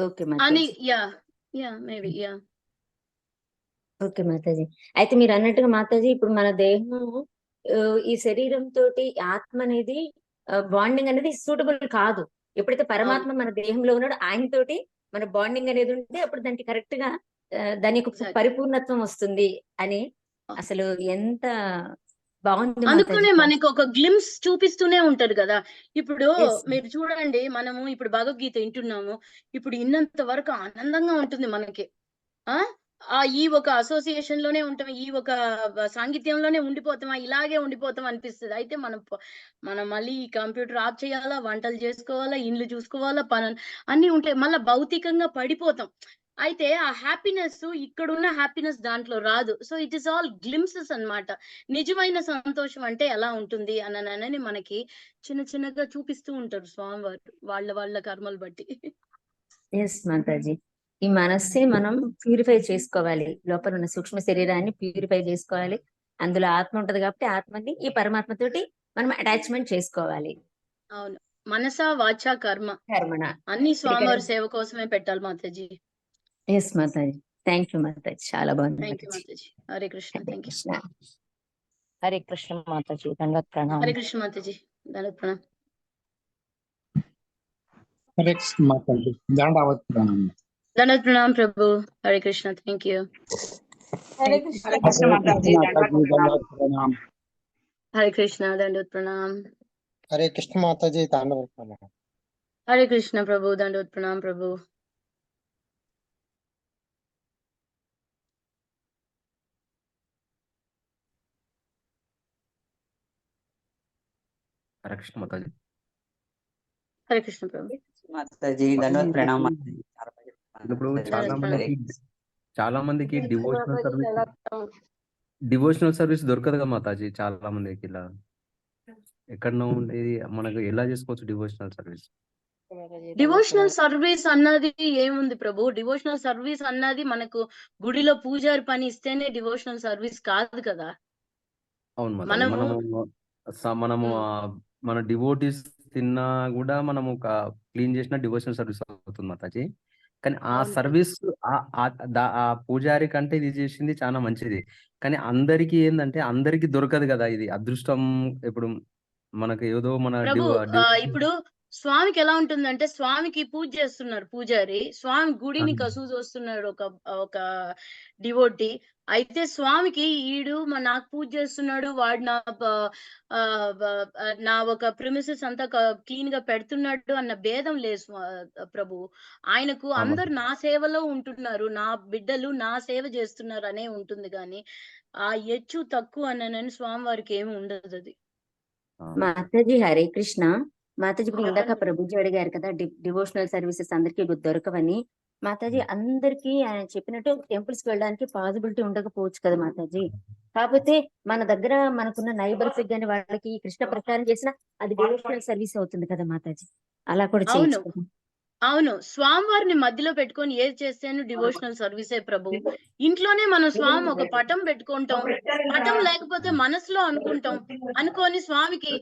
ఓకే అని మాతాజీ. Maybe okay Mataji. అయితే మీరు అన్నట్టుగా మాతాజీ ఇప్పుడు మన దేహం ఈ శరీరం తోటి ఆత్మ అనేది బాండింగ్ అనేది సూటబుల్ కాదు. ఎప్పుడైతే పరమాత్మ మన దేహంలో ఉన్నాడో ఆయన తోటి మన బాండింగ్ అనేది ఉంటే అప్పుడు దానికి కరెక్ట్ గా దాని యొక్క Exactly. పరిపూర్ణత్వం వస్తుంది అని అసలు ఎంత బాగుంది అందుకనే మాతాజీ. మనకి ఒక గ్లిమ్స్ చూపిస్తూనే ఉంటది కదా. ఇప్పుడు Yes. మీరు చూడండి, మనము ఇప్పుడు భగవద్గీత వింటున్నాము, ఇప్పుడు ఇన్నంత వరకు ఆనందంగా ఉంటుంది మనకి. ఈ ఒక అసోసియేషన్ లోనే ఉంటాం, ఈ ఒక సాంగత్యంలోనే ఉండిపోతామా, ఇలాగే ఉండిపోతాం అనిపిస్తుంది. అయితే మనం మళ్ళీ ఈ కంప్యూటర్ ఆఫ్ చేయాలా, వంటలు చేసుకోవాలా, ఇండ్లు చూసుకోవాలా, పనులు అన్ని ఉంటాయి, మళ్ళీ భౌతికంగా పడిపోతాం. అయితే ఆ హ్యాపీనెస్, ఇక్కడున్న హ్యాపీనెస్ దాంట్లో రాదు. So it is all glimpses అన్నమాట. నిజమైన సంతోషం అంటే ఎలా ఉంటుంది అని మనకి చిన్న చిన్నగా చూపిస్తూ ఉంటారు స్వామివారు, వాళ్ళ కర్మలు బట్టి. ఎస్ మాతాజీ. ఈ మనస్సే మనం ప్యూరిఫై చేసుకోవాలి, లోపల ఉన్న సూక్ష్మ శరీరాన్ని ప్యూరిఫై చేసుకోవాలి. అందులో ఆత్మ ఉంటది కాబట్టి ఆత్మని ఈ పరమాత్మతోటి మనం అటాచ్మెంట్ చేసుకోవాలి. అవును, మనస వాచ కర్మ కర్మణ. అన్ని స్వామివారి సేవ కోసమే పెట్టాలి మాతాజీ. ఎస్ మాతాజీ. థ్యాంక్ యూ మాతాజీ, చాలా బాగుంది థ్యాంక్ యూ మాతాజీ. మాతాజీ. హరే కృష్ణ. Hare thank you. కృష్ణ. హరే కృష్ణ మాతాజీ. దండవత్ ప్రణామం. హరే కృష్ణ మాతాజీ. దండవత్ ప్రణామం. హరే కృష్ణ మాతాజీ. దండవత్ ప్రణామం. దండవత్ ప్రణామం ప్రభు. హరే కృష్ణ. Thank you. హరే కృష్ణ. హరే కృష్ణ మాతాజీ. దండవత్ ప్రణామం. హరే కృష్ణ. దండవత్ ప్రణామం. హరే కృష్ణ మాతాజీ. దండవత్ ప్రణామం. హరే కృష్ణ ప్రభు. దండవత్ ప్రణామం ప్రభు. హరే కృష్ణ మాతాజీ. హరే కృష్ణ ప్రభు. మాతాజీ. దండవత్ ప్రణామం. ఇప్పుడు దండవత్ చాలా మందికి డివోషనల్ సర్వీస్ దొరకదు కదా మాతాజీ. చాలా మందికి ఇలా ఎక్కడనో ఉండేది, మనకు ఎలా చేసుకోవచ్చు డివోషనల్ సర్వీస్? డివోషనల్ సర్వీస్ అన్నది ఏముంది ప్రభు? డివోషనల్ సర్వీస్ అన్నది మనకు గుడిలో పూజారి పని ఇస్తేనే డివోషనల్ సర్వీస్ కాదు కదా. అవును మాతాజీ. మనము మన డివోటీస్ తిన్నా కూడా మనము క్లీన్ చేసిన డివోషనల్ సర్వీస్ అవుతుంది మాతాజీ. కానీ ఆ సర్వీస్ ఆ పూజారి కంటే ఇది చేసింది చాలా మంచిది. కానీ అందరికి ఏంటంటే అందరికి దొరకదు కదా ఇది అదృష్టం. ఇప్పుడు మనకు ఏదో మన ప్రభు ఇప్పుడు స్వామికి ఎలా ఉంటుందంటే, స్వామికి పూజ చేస్తున్నారు పూజారి, స్వామి గుడిని కసువు చూస్తున్నాడు ఒక డివోటీ. అయితే స్వామికి నాకు పూజ చేస్తున్నాడు, వాడు నా ఒక ప్రిమిసెస్ అంతా క్లీన్ గా పెడుతున్నాడు అన్న భేదం లేదు ప్రభు. ఆయనకు అందరు నా సేవలో ఉంటున్నారు, నా బిడ్డలు నా సేవ చేస్తున్నారు అనే ఉంటుంది. కానీ ఆ హెచ్చు తక్కువ అన్నని స్వామివారికి ఏమి ఉండదు. అది మాతాజీ. హరే కృష్ణ మాతాజీ. ఇప్పుడు ఇందాక ప్రభుజీ అడిగారు కదా డివోషనల్ సర్వీసెస్ అందరికీ దొరకవని. మాతాజీ అందరికీ ఆయన చెప్పినట్టు టెంపుల్స్ కి వెళ్ళడానికి పాసిబిలిటీ ఉండకపోవచ్చు కదా మాతాజీ. కాకపోతే మన దగ్గర మనకున్న నైబర్స్ కానీ వాళ్ళకి కృష్ణ ప్రచారం చేసినా అది డివోషనల్ సర్వీస్ అవుతుంది కదా మాతాజీ. అలా కూడా చేయొచ్చు. అవును, స్వామివారిని మధ్యలో పెట్టుకొని ఏది చేస్తేను డివోషనల్ సర్వీసే ప్రభు. ఇంట్లోనే మనం స్వామి ఒక పటం పెట్టుకుంటాం, పటం లేకపోతే మనసులో అనుకొని స్వామికి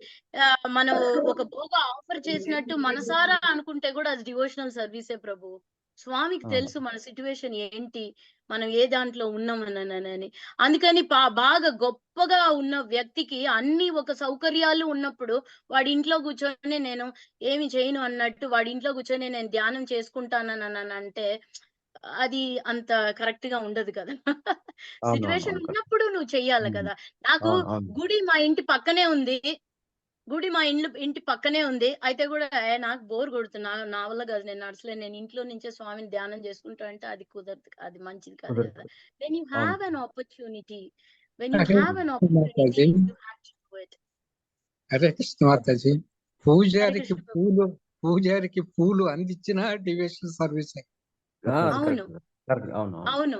మనం ఒక భోగ ఆఫర్ చేసినట్టు మనసారా అనుకుంటే కూడా అది డివోషనల్ సర్వీసే ప్రభు. స్వామికి తెలుసు మన సిచ్యువేషన్ ఏంటి, మనం ఏ దాంట్లో ఉన్నామని. అందుకని బాగా గొప్పగా ఉన్న వ్యక్తికి అన్ని ఒక సౌకర్యాలు ఉన్నప్పుడు వాడి ఇంట్లో కూర్చొని నేను ఏమి చేయను అన్నట్టు వాడి ఇంట్లో కూర్చొని నేను ధ్యానం చేసుకుంటానని అంటే అది అంత కరెక్ట్ గా ఉండదు కదా. సిచ్యువేషన్ ఉన్నప్పుడు నువ్వు చెయ్యాలి కదా. నాకు గుడి మా ఇంటి పక్కనే ఉంది, ఇంటి పక్కనే ఉంది. అయితే కూడా నాకు బోర్ కొడుతున్నా, నా వల్ల కాదు, నేను నడచలేదు, నేను ఇంట్లో నుంచే స్వామిని ధ్యానం చేసుకుంటా అంటే అది కుదరదు, అది మంచిది కాదు కదా. When you have an opportunity, Hare Krishna మాతాజీ. పూజారికి పూలు అందించిన డివోషనల్ సర్వీస్. అవును.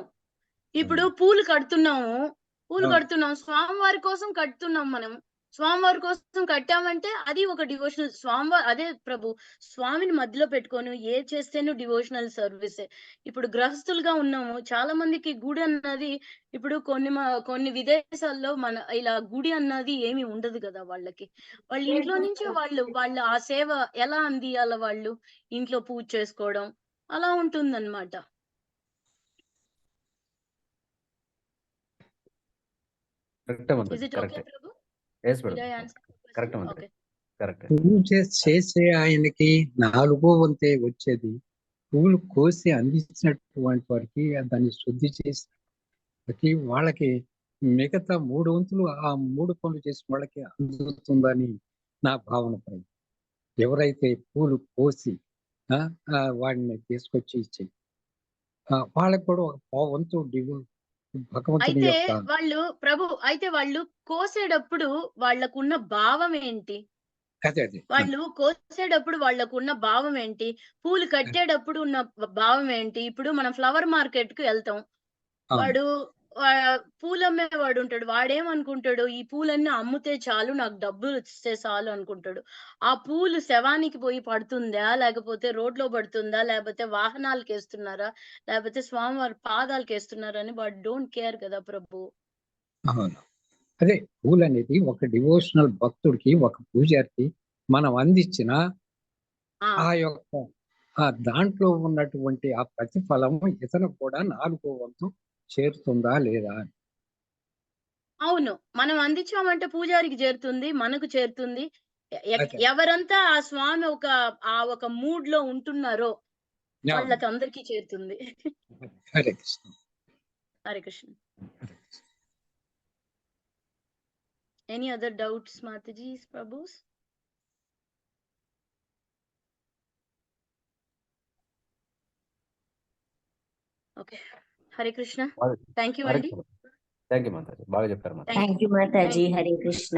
ఇప్పుడు పూలు కడుతున్నాం స్వామివారి కోసం కడుతున్నాం. మనం స్వామివారి కోసం కట్టామంటే అది ఒక డివోషనల్. స్వామివారి అదే ప్రభు, స్వామిని మధ్యలో పెట్టుకొని ఏ చేస్తేనూ డివోషనల్ సర్వీసే. ఇప్పుడు గృహస్థులుగా ఉన్నాము, చాలా మందికి గుడి అన్నది ఇప్పుడు కొన్ని విదేశాల్లో ఇలా గుడి అన్నది ఏమి ఉండదు కదా వాళ్ళకి. వాళ్ళ ఇంట్లో నుంచి వాళ్ళు ఆ సేవ ఎలా అందియాల, వాళ్ళు ఇంట్లో పూజ చేసుకోవడం, అలా ఉంటుందన్నమాట. కరెక్టే Is మాతాజీ, it okay, కరెక్టే. Prabhu? Yes Did madam, I answer the question? కరెక్టే మాతాజీ, Okay. కరెక్టే. పూజ చేసే ఆయనకి 4వ వంతే వచ్చేది. పువ్వులు కోసి అందించినటువంటి వారికి దాన్ని శుద్ధి చేసి వాళ్ళకి మిగతా 3 వంతులు ఆ 3 పనులు చేసిన వాళ్ళకి అందుతుందని నా భావన. ఎవరైతే పూలు కోసి వాడిని తీసుకొచ్చి ఇచ్చి వాళ్ళకి కూడా ఒక పావంతు భగవంతుని అయితే యొక్క వాళ్ళు కోసేటప్పుడు వాళ్ళకున్న భావం ఏంటి? అదే వాళ్ళు కోసేటప్పుడు వాళ్ళకున్న భావం ఏంటి? పూలు కట్టేటప్పుడు ఉన్న భావం ఏంటి? ఇప్పుడు మనం ఫ్లవర్ మార్కెట్ కు వెళ్తాం. అవును. వాడు పూలమ్మేవాడు ఉంటాడు. వాడేమనుకుంటాడు, ఈ పూలన్నీ అమ్ముతే చాలు, నాకు డబ్బులు ఇస్తే చాలు అనుకుంటాడు. ఆ పూలు శవానికి పోయి పడుతుందా, లేకపోతే రోడ్లో పడుతుందా, లేకపోతే వాహనాలకు వేస్తున్నారా, లేకపోతే స్వామివారి పాదాలకు వేస్తున్నారా అని వాడు డోంట్ కేర్ కదా ప్రభు. అవును. అదే పూలు అనేది ఒక డివోషనల్ భక్తుడికి, ఒక పూజారికి మనం అందించిన ఆ యొక్క దాంట్లో ఉన్నటువంటి ఆ ప్రతిఫలం ఇతను కూడా 4వ వంతు చేరుతుందా లేదా అని. అవును, మనం అందించామంటే పూజారికి చేరుతుంది, మనకు చేరుతుంది. అదే. ఎవరంతా ఆ స్వామి ఒక మూడ్ లో ఉంటున్నారో అవును. వాళ్ళకి అందరికీ చేరుతుంది. Hare Krishna. Hare Krishna. Any other doubts, Mataji's, Prabhus? Okay. Hare Krishna. Thank you, Andy. Thank you Mataji, బాగా చెప్పారు Mataji. Thank you Mataji. Hare Krishna.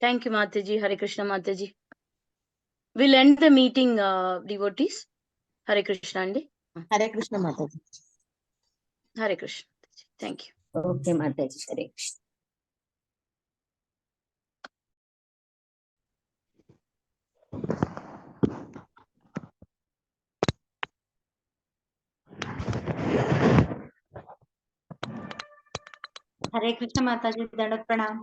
Thank you, Mataji. Hare Krishna, Mataji. We'll end the meeting, devotees. Hare Krishna, Andy. Hare Krishna మాతాజీ. Hare Krishna. Thank you. Okay మాతాజీ. హరే కృష్ణ. हरे कृष्ण माताजी, दंडवत प्रणाम।